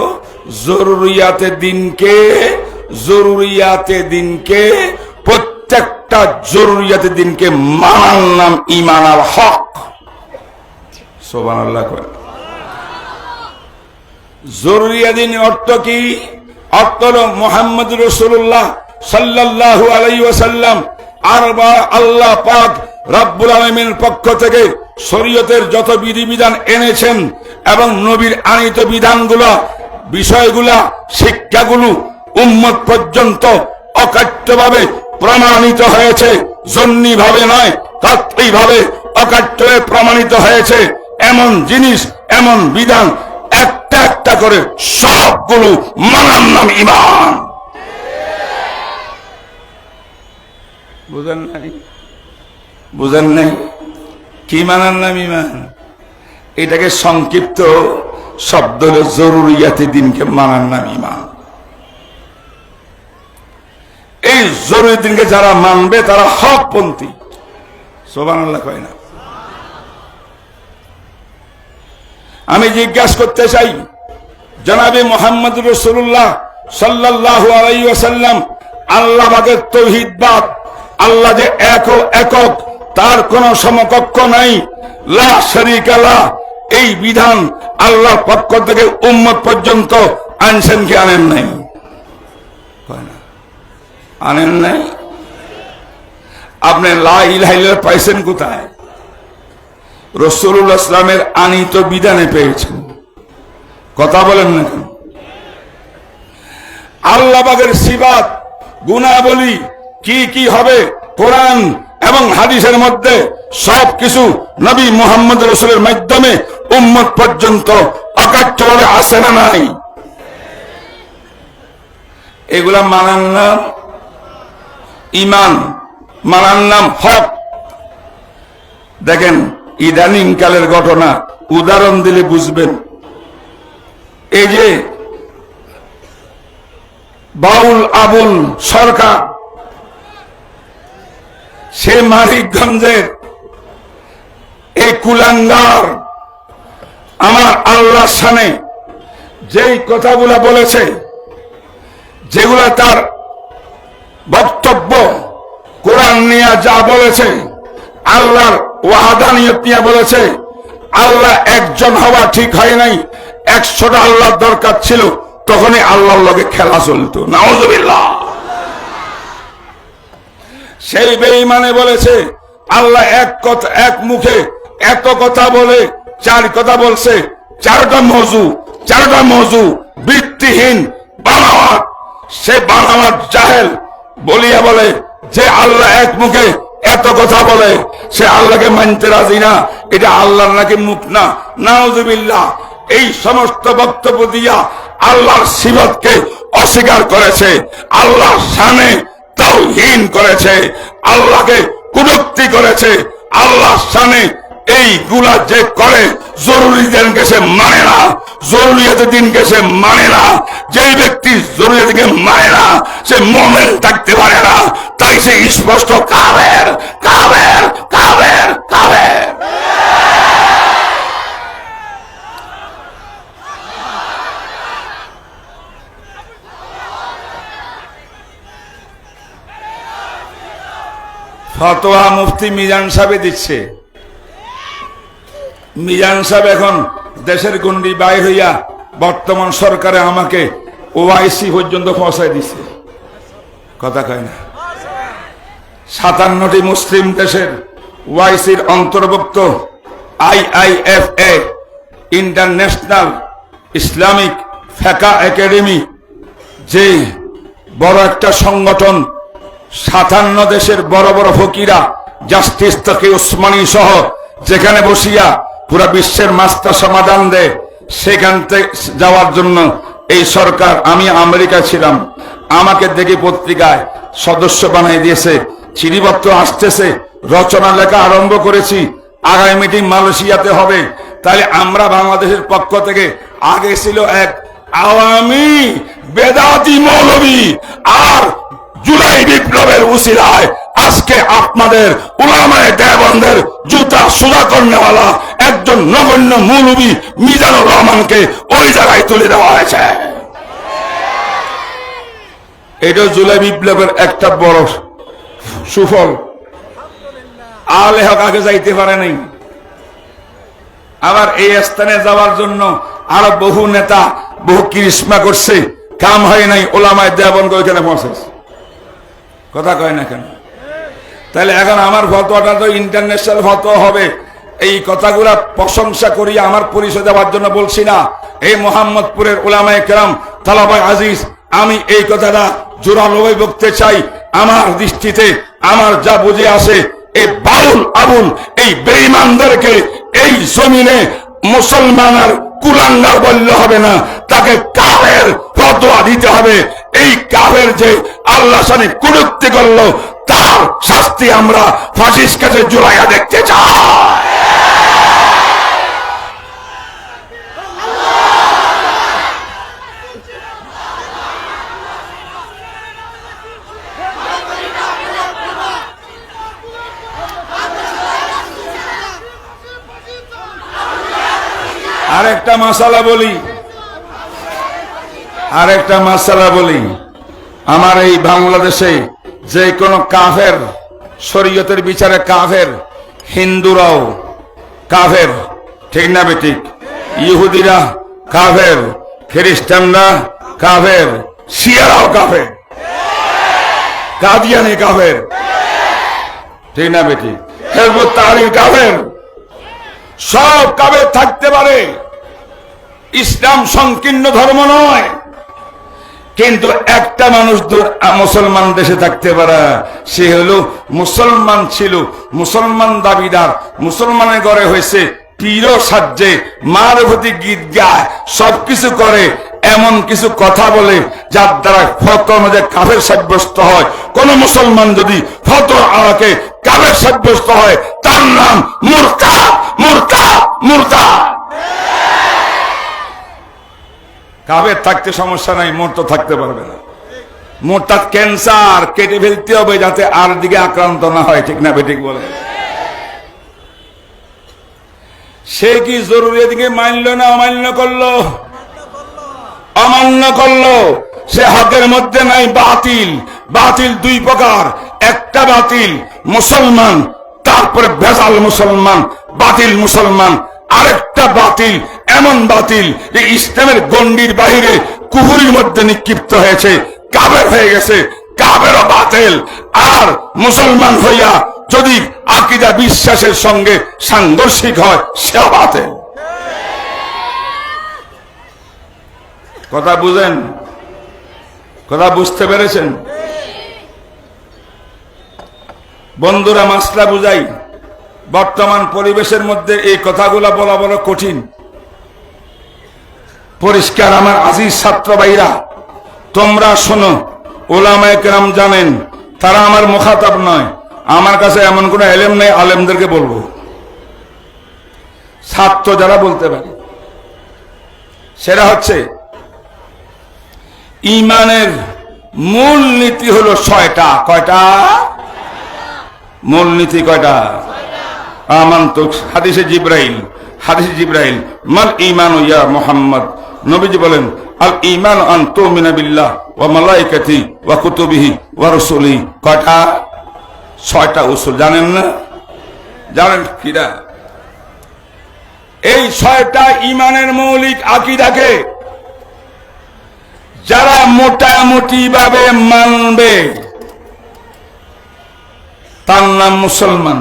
জরুরিয়াতে দিনকে প্রত্যেকটা জরুরিয়াতে দিনকে মানার নাম ঈমান আল হক। সুবহানাল্লাহ। জরুরিয়া দিন অর্থ কি? অর্থ হল মুহাম্মদ রাসূলুল্লাহ সাল্লাল্লাহু আলাইহি ওয়াসাল্লাম আর আল্লাহ পাক রব্বুল আলামিনের পক্ষ থেকে শরীয়তের যত বিধিবিধান এনেছেন এবং নবীর আনিত বিধানগুলো, বিষয়গুলা, শিক্ষাগুলো উম্মত পর্যন্ত অকাট্যভাবে প্রমাণিত হয়েছে, জন্নী ভাবে নয়, তাত্ত্বিকভাবে অকাট্যভাবে প্রমাণিত হয়েছে। এমন জিনিস, এমন বিধান একটা একটা করে সবগুলো মানার নাম ঈমান। বুঝেন নাই? বুঝেন নাই? কি মানার নাম ঈমান? এটাকে সংক্ষিপ্ত শব্দ হল জরুরিয়াতে দিনকে মানার নাম ঈমান। এই জরুরি দিনকে যারা মানবে তারা হকপন্থী। সুবহানাল্লাহ কয় না? আমি জিজ্ঞাসা করতে চাই, জনাবে মুহাম্মদ রাসূলুল্লাহ সাল্লাল্লাহু আলাইহি ওয়াসাল্লাম আল্লাহ পাকের তাওহীদবাদ, আল্লাহ যে একক, তার কোন সমকক্ষ নাই, লা শারীকা লাহ, এই বিধান আল্লাহর পক্ষ থেকে উম্মত পর্যন্ত আনছেন কি আনেন নাই? আনেন নাই। আপনি লা ইলাহা ইল্লাল্লাহ পাইছেন কোথায়? রাসূলুল্লাহ ইসলামের আনিত বিধানে পেয়েছেন। কথা বলেন না কেন? আল্লাহ পাকের সিফাত গুণাবলী কি কি হবে কোরআন এবং হাদিসের মধ্যে সবকিছু নবী মুহাম্মদ রাসূলের মাধ্যমে উম্মত পর্যন্ত অকাট্যভাবে আসে না নাই? এগুলা মানার নাম ঈমান, মানার নাম হক। দেখেন ইদানিং কালের ঘটনা উদাহরণ দিলে বুঝবেন। এই যে বাউল আবুল সরকার, সে মানিকগঞ্জের এই কুলাঙ্গার আমার আল্লাহর শানে যেই কথাগুলা বলেছে, যেগুলা তার বক্তব্য কোরআন নিয়ে যা বলেছে, আল্লাহর ওয়াহাদানিয়ত নিয়ে বলেছে, আল্লাহ একজন হওয়া ঠিক হয় নাই, 100টা আল্লাহর দরকার ছিল, তখনই আল্লাহর লগে খেলা চলতো। নাউযুবিল্লাহ। সেই বেঈমানে বলেছে আল্লাহ এক মুখে এত কথা বলে 4 কথা বলছে, 4টা মওযু ভিত্তিহীন বানাওয়াত। সে বানাওয়াত জাহেল বলিয়া বলে যে আল্লাহ এক মুখে এত কথা বলে, সে আল্লাহকে মানতে রাজি না, এটা আল্লাহর নাকি মুখ না। নাউযুবিল্লাহ। এই সমস্ত বক্তব্য দিয়া আল্লাহর সিফাতকে অস্বীকার করেছে, আল্লাহর শানে তাওহীন করেছে, আল্লাহকে কটূক্তি করেছে। আল্লাহর শানে এইগুলা যে করে জরুরি দিনকে সে মানে না, জরুরিয়াতের দিনকে সে মানে না। যেই ব্যক্তি জরুরিয়াতকে মানে না, সে মুমিন থাকতে পারে না। তাই সে স্পষ্ট কাফের, কাফের, কাফের, কাফের। ফতোয়া মুফতি মিজান সাহেব দিচ্ছে। মিজান সাহেব এখন দেশের গন্ডি বাইর হইয়া বর্তমান সরকারে আমাকে ওআইসি পর্যন্ত পৌঁছায় দিচ্ছে। কথা কয় না? 57টি মুসলিম দেশের ওআইসির অন্তর্ভুক্ত IIFA, ইন্টারন্যাশনাল ইসলামিক ফিকহ একাডেমি, যে বড় একটা সংগঠন, 57 দেশের বড় বড় ফকিরা, জাস্টিস তকি উসমানী সহ, যেখানে বসিয়া পুরা বিশ্বের মাস্টার সমাধান দেয়, সেখান থেকে যাওয়ার জন্য এই সরকার, আমি আমেরিকা ছিলাম, আমাকে দেখে পত্রিকায় সদস্য বানাই দিয়েছে। চিঠিপত্র আসতেছে, রচনা লেখা আরম্ভ করেছি। আগামী মিটিং মালয়েশিয়াতে হবে। তাহলে আমরা বাংলাদেশের পক্ষ থেকে, আগে ছিল এক আওয়ামী বেদাতি মৌলবী, আর জুলাই বিপ্লবের উসিলায় আজকে আপনাদের উলামায়ে দেওবন্দের জুতা সোজা করনেওয়ালা একজন নগণ্য মৌলবী মিজানুর রহমানকে ওই জায়গায় তুলে দেওয়া হয়েছে। এটা জুলাই বিপ্লবের একটা বড় সুফল। আলে হক আগে যাইতে পারে নাই, আবার এই স্থানে যাওয়ার জন্য আরো বহু নেতা বহু কৃষ্মা করছে, কাম হয় নাই, উলামায়ে দেওবন্দ ওইখানে পৌঁছেছে। কথা কয় না কেন? তাহলে এখন আমার ফতোয়াটা তো ইন্টারন্যাশনাল ফতোয়া হবে। এই কথাগুলা প্রশংসা করি, আমার পরিচয় দেওয়ার জন্য বলছি না। এই মোহাম্মদপুরের উলামায়ে কেরাম, তালাবায়ে আজিজ, আমি এই কথাটা জোরালোভাবে বলতে চাই। আমার দৃষ্টিতে আমার যা বুঝে আসে, এই বাউল আবুল এই বেঈমানদেরকে এই জমিনে মুসলমান আর কুলাঙ্গার বললে হবে না, তাকে কাফের ফতোয়া দিতে হবে। এই কাফের যে আল্লাহর শানে কটূক্তি করলো, তার শাস্তি আমরা ফাঁসির কাছে ঝুলাইয়া দেখতে চাই। আরেকটা মাসালা বলি, আমার এই বাংলাদেশে যে কোনো কাফের শরীয়তের বিচারে কাফের, হিন্দুরাও কাফের, ঠিক না বেঠিক? ইহুদিরা কাফের, খ্রিস্টানরা কাফের, শিয়ারাও কাফের, কাদিয়ানি কাফের, ঠিক না বেঠিক? হিজবুত তাহরীর কাফের, সব কাফের থাকতে পারে। ইসলাম সংকীর্ণ ধর্ম নয়, কিন্তু একটা মানুষ মুসলমান দেশে থাকতে পারে, সে হলো মুসলমান ছিল, মুসলমান দাবিদার, মুসলমানের ঘরে হয়েছে, পীর সাজ্জে, মারফতি গীত গায়, সবকিছু করে, এমন কিছু কথা বলে যার দ্বারা ফতোয়া অনুযায়ী কাফের সাব্যস্ত হয়। কোন মুসলমান যদি ফতোয়া আলাকে কাফের সাব্যস্ত হয়, তার নাম মুরতাদ, মুরতাদ, মুরতাদ। কাফের থাকতে সমস্যা নাই, মুরতাদ থাকতে পারবে না। মুরতাদ ক্যান্সার, কেটে ফেলতে হবে যাতে আর দিকে আক্রান্ত না হয়, ঠিক না বেঠিক বলে? সে কি জরুরি দিকে মানল না অমান্য করলো? অমান্য করলো। সে হকের মধ্যে নাই, বাতিল। বাতিল দুই প্রকার, একটা বাতিল মুসলমান, তারপরে ভেজাল মুসলমান, বাতিল মুসলমান। আরেকটা বাতিল এমন বাতিল যে ইসলামের গণ্ডির বাহিরে কুফরির মধ্যে নিক্ষিপ্ত হয়েছে, কাফের হয়ে গেছে, কাফেরও বাতিল। আর মুসলমান হইয়া যদি আকীদা বিশ্বাসের সঙ্গে সাংঘর্ষিক হয়, সেও বাতিল। কথা বুঝেন? কথা বুঝতে পেরেছেন? বন্ধুরা, মাসলা বুঝাই। বর্তমান পরিবেশের মধ্যে এই কথাগুলা বলা বড় কঠিন। পরিষ্কার আমার আজিজ ছাত্র ভাইরা, তোমরা শোনো, উলামায়ে কেরাম জানেন, তারা আমার মুখাতাব নয়, আমার কাছে এমন কোন এলেম নেই, আলেমদেরকে বলবো। ছাত্র যারা বলতে পারে, সেটা হচ্ছে ঈমানের মূল নীতি হলো 6টা। কয়টা মূল নীতি? কয়টা? আমানতু, হাদিসে জিবরাইল, হাদিসে জিবরাইল, মাল ঈমানু ইয়া মুহাম্মদ। নবীজি বলেন, আল ঈমান আন তুমিনা বিল্লাহ ওয়া মালাইকাতি ওয়া কুতুবিহি ওয়া রাসূলিহি। কয়টা? 6টা উসুল। জানেন না? জানেন কিরা? এই 6টা ঈমানের মৌলিক আকীদাকে যারা মোটামুটি ভাবে মানবে, তার নাম মুসলমান।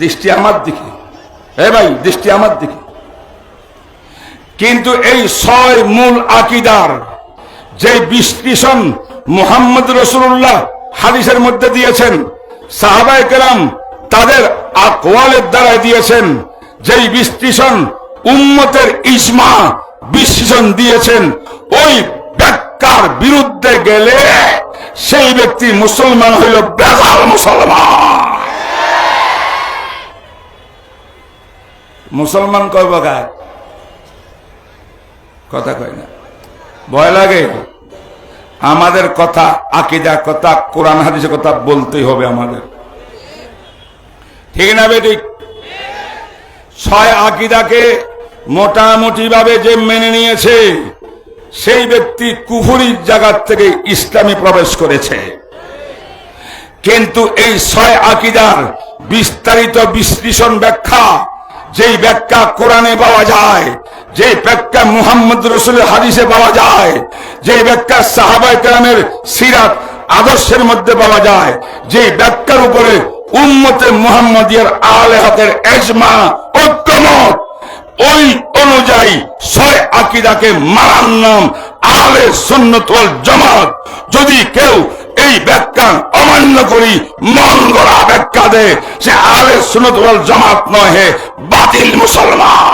দৃষ্টি আমার দিকে, ভাই, দৃষ্টি আমার দিকে। কিন্তু এই 6 মূল আকীদার যে বিশ্লেষণ মুহাম্মদ রাসূলুল্লাহ হাদিসের মধ্যে দিয়েছেন, সাহাবায়ে কেরাম তাদের আকওয়ালের দ্বারা দিয়েছেন, যেই বিশ্লেষণ উম্মতের ইজমা বিশ্লেষণ দিয়েছেন, ওই ব্যাখ্যার বিরুদ্ধে গেলে সেই ব্যক্তি মুসলমান হইল বেজাল মুসলমান। মুসলমান কয় প্রকার? কথা কয় না, ভয় লাগে। আমাদের কথা, আকীদা কথা, কোরআন হাদিসের কথা বলতেই হবে আমাদের, ঠিক না বেঠিক? 6 আকীদাকে মোটামুটি ভাবে যে মেনে নিয়েছে, সেই ব্যক্তি কুফরির জায়গা থেকে ইসলামে প্রবেশ করেছে। কিন্তু এই 6 আকীদার বিস্তারিত বিশ্লেষণ ব্যাখ্যা, যেই ব্যাখ্যা কোরআনে পাওয়া যায়, যে ব্যাখ্যা মুহাম্মদ রাসূলের হাদিসে পাওয়া যায়, যে ব্যাখ্যা সাহাবায়ে কেরামের সিরাত আদর্শের মধ্যে পাওয়া যায়, যে ব্যাখ্যার উপরে উম্মতে মুহাম্মাদিয়ার আহলে হকের ইজমা ঐক্যমত, ওই অনুযায়ী 6 আকীদাকে মানার নাম আহলে সুন্নাত ওয়াল জামাত। যদি কেউ এই ব্যাখ্যা অমান্য করি মন গড়া ব্যাখ্যা দেয়, সে আহলে সুন্নাত ওয়াল জামাত নয়, হে বাতিল মুসলমান।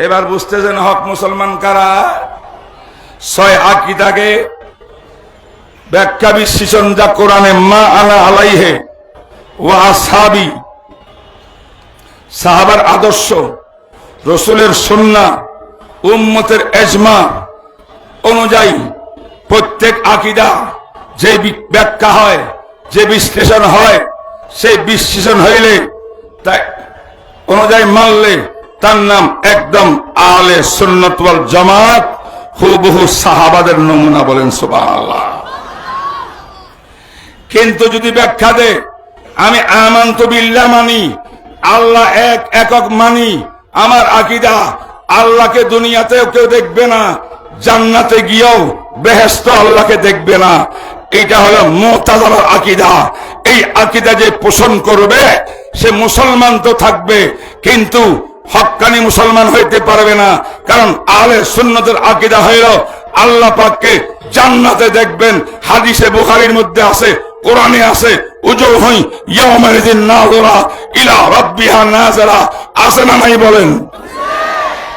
এবার বুঝতেছেন হক মুসলমান কারা? 6 আকীদাকে ব্যাখ্যা বিশ্লেষণ যা কোরআনে মা আনা আলাইহে ওয়া আসহাবি, সাহাবার আদর্শ, রাসূলের সুন্নাহ, উম্মতের ইজমা অনুযায়ী প্রত্যেক আকীদা যে ব্যাখ্যা হয়, যে বিশ্লেষণ হয়, সেই বিশ্লেষণ হইলে তাই অনুযায়ী মানলে তার নাম একদম আহলে সুন্নাত ওয়াল জামাত, হুবহু সাহাবাদের নমুনা। বলেন সুবহানাল্লাহ। কিন্তু যদি ব্যাখ্যা দে আমি আমানতু বিল্লাহ মানি, আল্লাহ এক একক মানি, আমার আকীদা আল্লাহকে দুনিয়াতেও কেউ দেখবে না, জান্নাতে গিয়েও বেহেশত আল্লাহকে দেখবে না, এটা হলো মুতাযালার আকীদা। এই আকীদা যে পোষণ করবে সে মুসলমান তো থাকবে, কিন্তু হক্কানি মুসলমান হইতে পারবে না। কারণ আহলে সুন্নাতের আকীদা হইল আল্লাহ পাককে জান্নাতে দেখবেন। হাদিসে বুখারীর মধ্যে আছে, কোরআনে আছে, উজুহুন ইয়াওমাইযিন নাযিরা ইলা রাব্বিহা নাযিরা। আছে না নাই বলেন?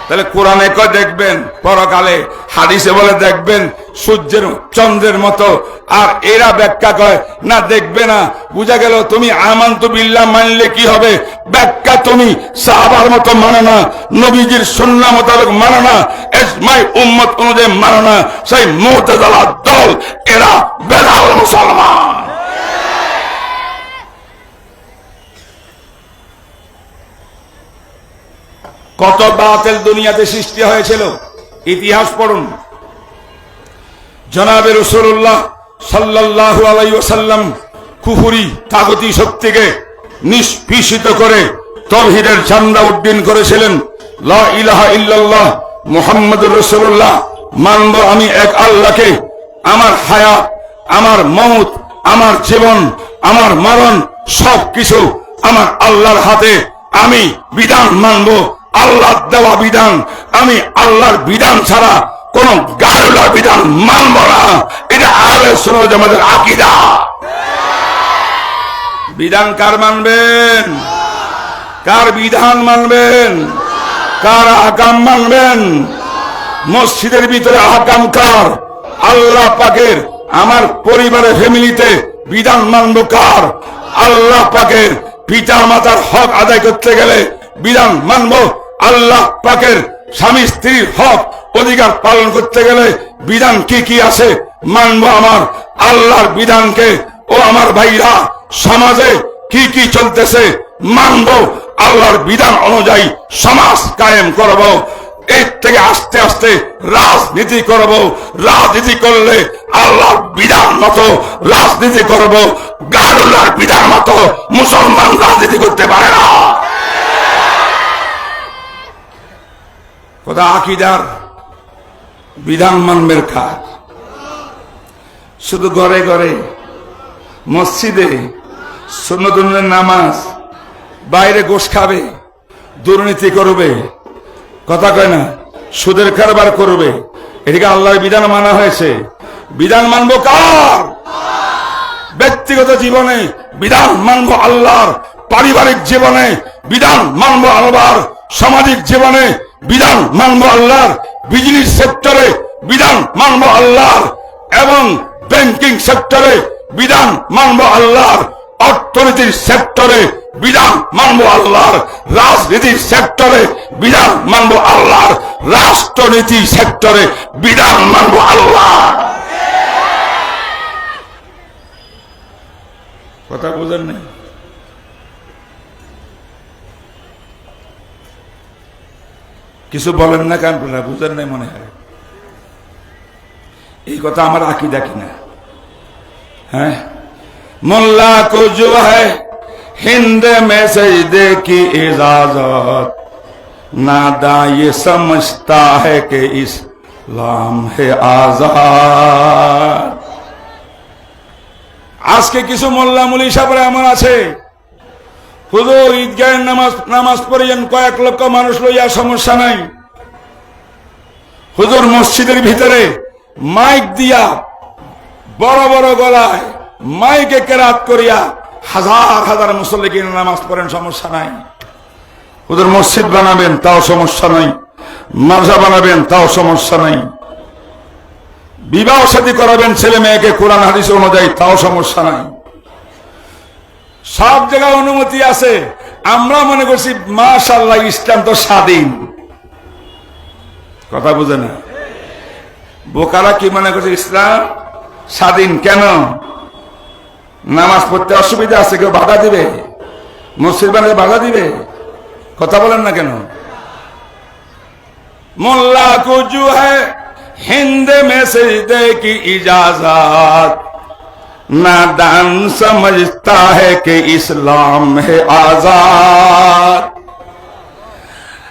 তাহলে কোরআনে কয় দেখবেন পরকালে, হাদিসে বলে দেখবেন সূর্যের চন্দ্রের মতো, আর এরা ব্যাখ্যা কয় না দেখবে না। বুঝা গেল তুমি আমানতু বিল্লাহ মানলে কি হবে, ব্যাখ্যা তুমি সাহাবার মতো মানো না, নবীজির সুন্নাহ মোতাবেক মানো না, ইজমাই উম্মত অনুযায়ী মানো না, সেই মুতাযালা দল এরা বেদাল মুসলমান। কত বাতিল দুনিয়াতে সৃষ্টি হয়েছিল, ইতিহাস পড়ুন। জনাবে রাসূলুল্লাহ সাল্লাল্লাহু আলাইহি ওয়াসাল্লাম কুফরি তাগুতি শক্তিকে নিষ্পিষিত করে তাওহীদের ঝান্ডা উড্ডীন করেছিলেন। লা ইলাহা ইল্লাল্লাহ মুহাম্মাদুর রাসূলুল্লাহ, মানব আমি এক আল্লাহকে, আমার হায়াত, আমার মউত, আমার জীবন, আমার মরণ সবকিছু আমার আল্লাহর হাতে, আমি বিধান মানব আল্লাহর দেওয়া বিধান, আমি আল্লাহর বিধান ছাড়া কোন গায়রুল্লাহর বিধান মানব না। এটা আহলে সুন্নাত ওয়াল জামাতের আকীদা। বিধান কার মানবেন? কার বিধান মানবেন? কার আহকাম মানবেন? মসজিদের ভিতরে আহকাম কার? আল্লাহ পাকের। আমার পরিবারের ফ্যামিলিতে বিধান মানব কার? আল্লাহ পাকের। পিতা মাতার হক আদায় করতে গেলে বিধান মানব আল্লাহ পাকের। স্বামী স্ত্রীর হক অধিকার পালন করতে গেলে বিধান কি কি আছে মানব আমার আল্লাহর বিধানকে। ও আমার ভাইরা, সমাজে কি কি চলতেছে মানব আল্লাহর বিধান অনুযায়ী সমাজ কায়েম করব। এর থেকে আস্তে আস্তে রাজনীতি করব। রাজনীতি করলে আল্লাহর বিধান মতো রাজনীতি করব, গায়রুল্লাহর বিধান মতো মুসলমান রাজনীতি করতে পারে না। কথা আকীদার বিধান মানবের কাজ। শুধু ঘরে ঘরে মসজিদে সুন্নতের নামাজ, বাইরে গোশ খাবে, দুর্নীতি করবে, কথা কয় না, সুদের কারবার করবে, এদিকে আল্লাহর বিধান মানা হয়েছে। বিধান মানব কার? ব্যক্তিগত জীবনে বিধান মানব আল্লাহর, পারিবারিক জীবনে বিধান মানব আল্লাহর, সামাজিক জীবনে বিধান মানব আল্লাহর, বিজনেস সেক্টরে বিধান মানব আল্লাহর, এবং ব্যাংকিং সেক্টরে বিধান মানব আল্লাহর, অর্থনীতির সেক্টরে বিধান মানব আল্লাহর, রাজনীতির সেক্টরে বিধান মানব আল্লাহর, রাষ্ট্রনীতি সেক্টরে বিধান মানব আল্লাহ। কথা বুঝেন নাই? কিছু বলেন না কেন? বুঝেন নাই মনে হয়। এই কথা আমার আকীদা কিনা? হ্যাঁ, মোল্লা কো जो है हिंद में सजदे की इजाजत, नादा ये समझता है कि इस्लाम है आजाद। আজকে কিছু মোল্লা মুলি সাহেবরা এমন আছে, হুজুর ঈদগাহের নামাজ পড়েন কয়েক লক্ষ মানুষ লইয়া, সমস্যা নাই। হুজুর মসজিদের ভিতরে মাইক দিয়া বড় বড় গলায় মাইকে কেরাত করিয়া হাজার হাজার মুসল্লিকে নামাজ পড়েন, সমস্যা নাই। হুজুর মসজিদ বানাবেন তাও সমস্যা নাই, মাদ্রাসা বানাবেন তাও সমস্যা নাই, বিবাহ শাদী করাবেন ছেলে মেয়েকে কোরআন হাদিস অনুযায়ী তাও সমস্যা নাই। সব জায়গায় অনুমতি আছে। আমরা মনে করছি মাশাআল্লাহ ইসলাম তো স্বাধীন। কথা বুঝে না? বোকারা কি মনে করছে ইসলাম স্বাধীন? কেন? নামাজ পড়তে অসুবিধা আছে, কেউ বাধা দিবে? মসজিদ বানাতে বাধা দিবে? কথা বলেন না কেন? মোল্লা কো जो है हिंद में सजदे की इजाजत, नादान समझता है कि इस्लाम है आजाद।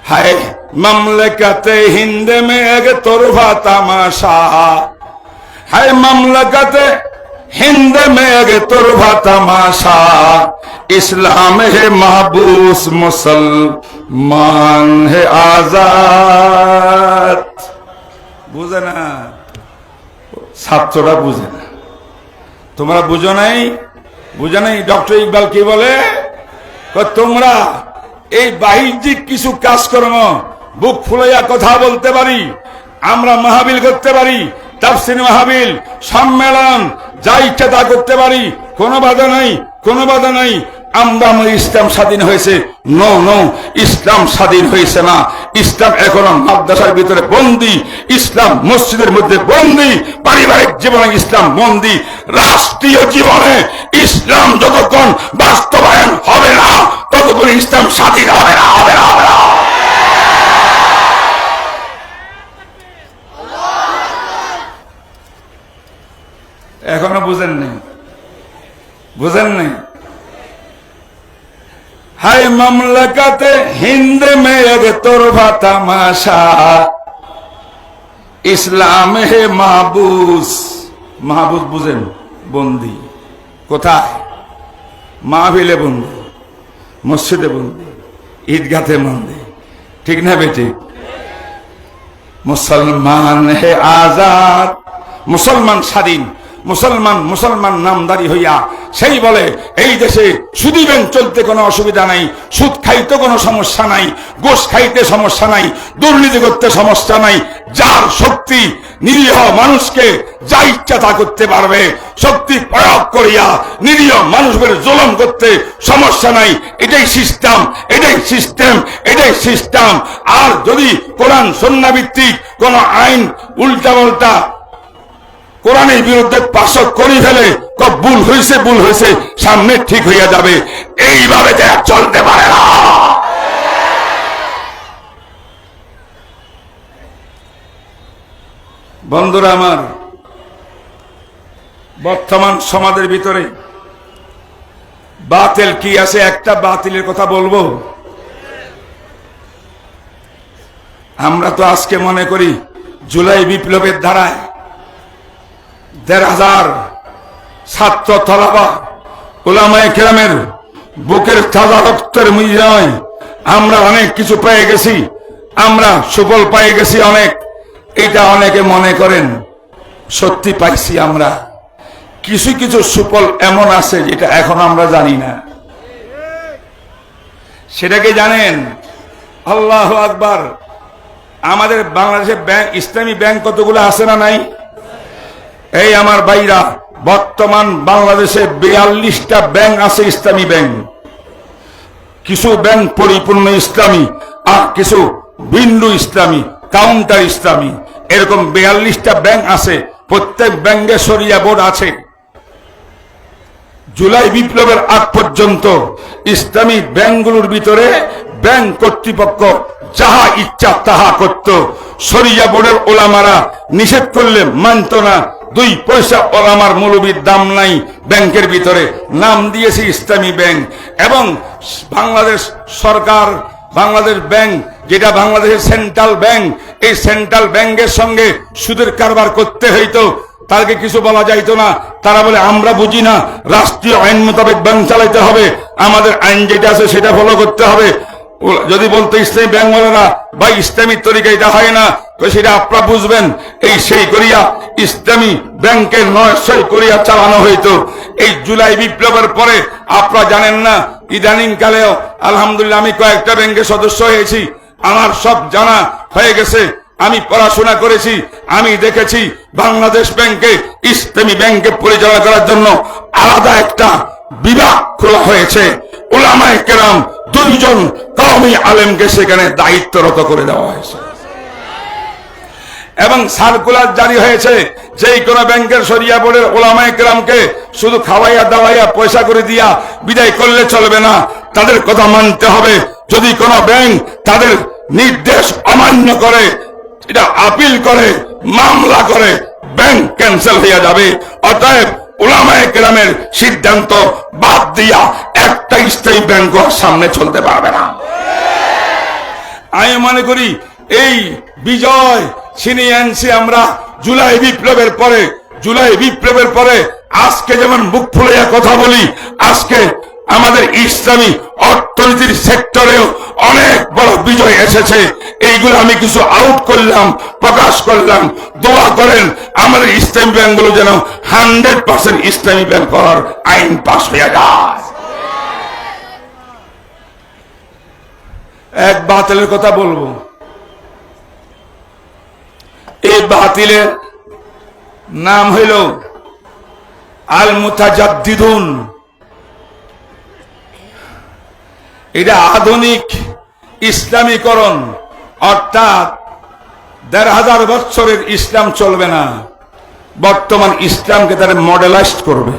है ममलकत हिंद में एक तोरफा तमाशा, है ममलकत हिंद में एक तोरफा तमाशा, इस्लाम है महबूस मुसलमान है आजाद। বুঝে না, ছাত্ররা বুঝে না, তোমরা বুঝো নাই, বুঝে নাই। ডক্টর ইকবাল কি বলে, তোমরা এই বাহ্যিক কিছু কাজকর্ম বুক ফুলাইয়া কথা বলতে পারি, আমরা মাহফিল করতে পারি, তাফসীর মাহফিল, সম্মেলন, যা ইচ্ছা তা করতে পারি, কোনো বাধা নাই, কোনো বাধা নাই। আমরা ইসলাম স্বাধীন হয়েছে, নো নো, ইসলাম স্বাধীন হয়েছে না। ইসলাম এখনো মাদ্রাসার ভিতরে বন্দী, ইসলাম মসজিদের মধ্যে বন্দী, পারিবারিক জীবনে ইসলাম বন্দী, রাষ্ট্রীয় জীবনে ইসলাম যতক্ষণ বাস্তবায়ন হবে না ততক্ষণ ইসলাম স্বাধীন হবে না, হবে না, হবে না। এখনো বুঝেন নেই, বুঝেন নেই। है ममलकत हिंद में एक तोरफा तमाशा, इस्लाम है महबूस। महबूस बुझेन, बंदी कोथाय? माहफिले बंदी, मस्जिदे बंदी, ईदगाहे बंदी, ठीक ना बेटी? मुसलमान है आजाद, मुसलमान स्वाधीन, মুসলমান মুসলমান নামদারি হইয়া সেই বলে এই দেশে সুদী ব্যাংক চলতে কোনো অসুবিধা নাই, সুদ খাইতে কোনো সমস্যা নাই, ঘুষ খাইতে সমস্যা নাই, দুর্নীতি করতে সমস্যা নাই। যার শক্তি নিরীহ মানুষকে যা ইচ্ছা তা করতে পারবে, শক্তি প্রয়োগ করিয়া নিরীহ মানুষের জুলুম করতে সমস্যা নাই। এটাই সিস্টেম, এটাই সিস্টেম, এটাই সিস্টেম। আর যদি কোরআন সুন্নাহ ভিত্তিক কোন আইন উল্টাপাল্টা কোরআনের বিরুদ্ধে পাশ করে ফেলে, ভুল হয়েছে, ভুল হয়েছে, সামনে ঠিক হইয়া যাবে। এইভাবে চলতে পারে না। বন্ধুরা আমার, বর্তমান সমাজের ভিতরে বাতিল কি আছে, একটা বাতিলের কথা বলবো। আমরা তো আজকে মনে করি জুলাই বিপ্লবের ধারায় ১,৫০০ ছাত্র তলাবা উলামায়ে কেরামের বুকের তাজা রক্তের বিনিময়ে আমরা অনেক কিছু পেয়ে গেছি, আমরা সুফল পেয়ে গেছি অনেক। এটা অনেকে মনে করেন সত্যি পাইছি আমরা। কিছু কিছু সুফল এমন আছে যেটা এখন আমরা জানি না। সেটাকে জানেন? আল্লাহু আকবার। আমাদের বাংলাদেশে ব্যাংক, ইসলামী ব্যাংক কতগুলো আছে না নাই? এই আমার ভাইরা, বর্তমান বাংলাদেশে ৪২টা ব্যাংক আছে ইসলামী ব্যাংক। কিছু ব্যাংক পরিপূর্ণ ইসলামী, আর কিছু বিন্দু ইসলামী, কাউন্টার ইসলামী, এরকম ৪২টা ব্যাংক আছে। প্রত্যেক ব্যাংকে শরিয়া বোর্ড আছে। জুলাই বিপ্লবের আগ পর্যন্ত ইসলামী ব্যাংকগুলোর ভিতরে ব্যাংক কর্তৃপক্ষ যাহা ইচ্ছা তাহা করত। শরিয়া বোর্ডের ওলামারা নিষেধ করলে মানত না। 2 পয়সা ওলামার মৌলবীর দাম নাই ব্যাংকের ভিতরে, নাম দিয়েছে ইসলামী ব্যাংক। এবং বাংলাদেশ সরকার, বাংলাদেশ ব্যাংক, যেটা বাংলাদেশের সেন্ট্রাল ব্যাংক, এই সেন্ট্রাল ব্যাংকের সঙ্গে সুদের কারবার করতে হইতো, তাকে কিছু বলা যাইতো না। তারা বলে আমরা বুঝি না, রাষ্ট্রীয় আইন মোতাবেক ব্যাংক চালাইতে হবে, আমাদের আইন যেটা আছে সেটা ফলো করতে হবে। যদি বলতো ইসলামী ব্যাংক বলেরা বা ইসলামী তরিকা এটা হয় না, তো সেটা আপনারা বুঝবেন। এই সেই করিয়া ইসলামী ব্যাংকের ৯০০ করিয়া চালানো হইতো। এই জুলাই বিপ্লবের পরে আপনারা জানেন না, ইদানিং কালেও আলহামদুলিল্লাহ আমি কয়েকটা ব্যাংকের সদস্য হয়েছি, আমার সব জানা হয়ে গেছে। আমি পড়াশোনা করেছি, আমি দেখেছি বাংলাদেশ ব্যাংকে, ইসলামী ব্যাংকে পরিচালনা করার জন্য আলাদা একটা বিভাগ খোলা হয়েছে। উলামায়ে কেরাম 2 জন কওমি আলেমকে সেখানে দায়িত্বরত করে দেওয়া হয়েছে। এবং সার্কুলার জারি হয়েছে, যেই কোন ব্যাংকের শরিয়া বোর্ডের উলামায়ে কেরামকে শুধু খাওয়াইয়া দাওয়াইয়া পয়সা করে দিয়া বিদায় করলে চলবে না, তাদের কথা মানতে হবে। যদি কোন ব্যাংক তাদের নির্দেশ অমান্য করে, এটা আপিল করে, মামলা করে, ব্যাংক ক্যান্সেল হয়ে যাবে। অতএব উলামায়ে কেরামের সিদ্ধান্ত বাদ দিয়া একটা ইসলামী ব্যাংক সামনে চলতে পারবে না। আমি মনে করি এই বিজয় ছিনিয়ে আনছি আমরা জুলাই বিপ্লবের পরে আজকে যেমন মুখ ফুলাইয়া কথা বলি, আজকে আমাদের ইসলামী অর্থনীতির সেক্টরেও অনেক বড় বিজয় এসেছে। এইগুলো আমি কিছু আউট করলাম, প্রকাশ করলাম। দোয়া করেন আমাদের ইসলামী ব্যাংকগুলো যেন 100% ইসলামী ব্যাংক করার আইন পাস হয়ে যায়। এক বাতিলের কথা বলবো। এই বাতিলের নাম হইল আল মুতাজাদ্দিদুন। এটা আধুনিক ইসলামীকরণ, অর্থাৎ ১৫০০ বছরের ইসলাম চলবে না, বর্তমান ইসলামকে তারা মডেলাইজ করবে।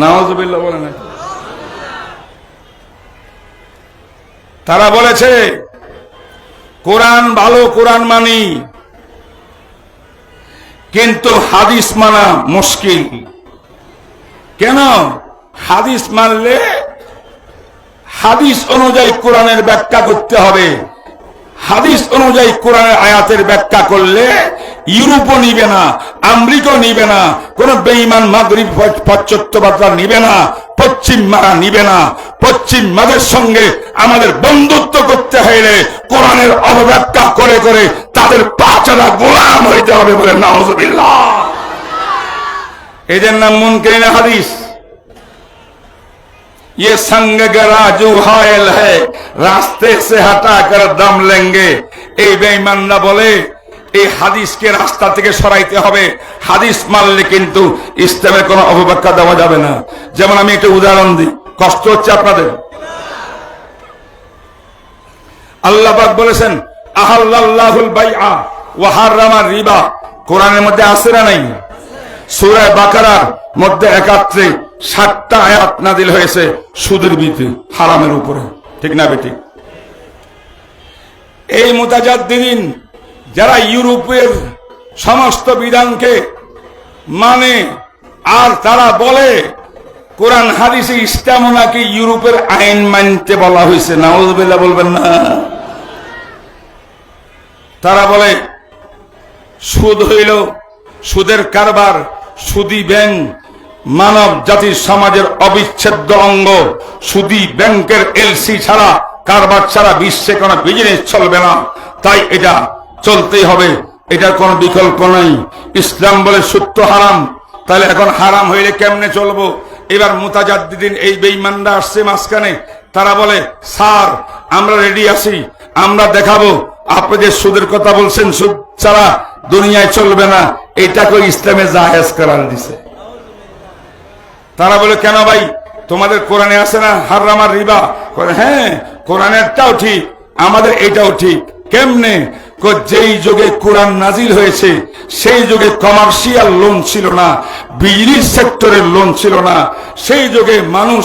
নাউযুবিল্লাহ বলে না। তারা বলেছে কোরআন ভালো, কোরআন মানি, কিন্তু হাদিস মানা মুশকিল। কেন? হাদিস মানলে হাদিস অনুযায়ী কোরআনের ব্যাখ্যা করতে হবে। হাদিস অনুযায়ী কোরআনের আয়াতের ব্যাখ্যা করলে ইউরোপও নিবে না, আমেরিকাও নিবে না, কোন বেঈমান মাগরিব পাশ্চাত্যবাদরা নিবে না, পশ্চিমারা নিবে না। পশ্চিমাদের সঙ্গে আমাদের বন্ধুত্ব করতে হলে কোরআনের অবব্যাখ্যা করে করে তাদের পাচারা গোলাম হইতে হবে বলে নাউযুবিল্লাহ। এদের নাম মুনকিরিন হাদিস। ये संग गरा जो हायल है रास्ते से हटा कर दम लेंगे। এই বেঈমানরা বলে এই হাদিসকে রাস্তা থেকে সরাইতে হবে, হাদিস মানলে কিন্তু ইসলামের কোনো অবব্যাখ্যা দেওয়া যাবে না। যেমন আমি একটা উদাহরণ দিই, কষ্ট হচ্ছে আপনাদের। আল্লাহ পাক বলেছেন আহাল্লাল্লাহুল বাইআ ওয়া হারামা রিবা। কোরআনের মধ্যে আছে না নাই? সূরা বাকারার মধ্যে একাত্রে 60টা আয়াত নাযিল হয়েছে সুদের বিধি, হারামের উপরে, ঠিক না বেঠিক? এই মুতাজাদ্দিদিন যারা ইউরোপের সমস্ত বিধানকে মানে, আর তারা বলে কোরআন হাদিসে ইসলাম নাকি ইউরোপের আইন মানতে বলা হয়েছে। নাউযুবিল্লাহ বলবেন না। তারা বলে সুদ হইল, সুদের কারবার, সুদী ব্যাংক মানব জাতির সমাজের অবিচ্ছেদ্য অঙ্গ। সুদী ব্যাংকের এলসি ছাড়া, কারবার ছাড়া বিশ্বে কোনো বিজনেস চলবে না, তাই এটা চলতেই হবে, এটার কোনো বিকল্প নাই। ইসলাম বলে সুদ তো হারাম, তাহলে এখন হারাম হইলে কেমনে চলবো? এবার মুতাজাদ্দিদিন এই বেঈমানরা আসছে মাঝখানে। তারা বলে স্যার আমরা রেডি আছি, আমরা দেখাবো আপনি যে সুদের কথা বলছেন, সুদ ছাড়া দুনিয়ায় চলবে না, এটাকে ইসলামে জায়েজ করার দিছে। তারা বলে কেন ভাই, তোমাদের কোরআনে আছে না হারামার রিবা? হ্যাঁ, কোরআনেরটাও ঠিক, আমাদের এটাও ঠিক। কেমনে? যেই যুগে কোরআন নাজিল হয়েছে সেই যুগে কমার্শিয়াল লোন ছিল না, বিজনেস সেক্টরের লোন ছিল না। সেই যুগে মানুষ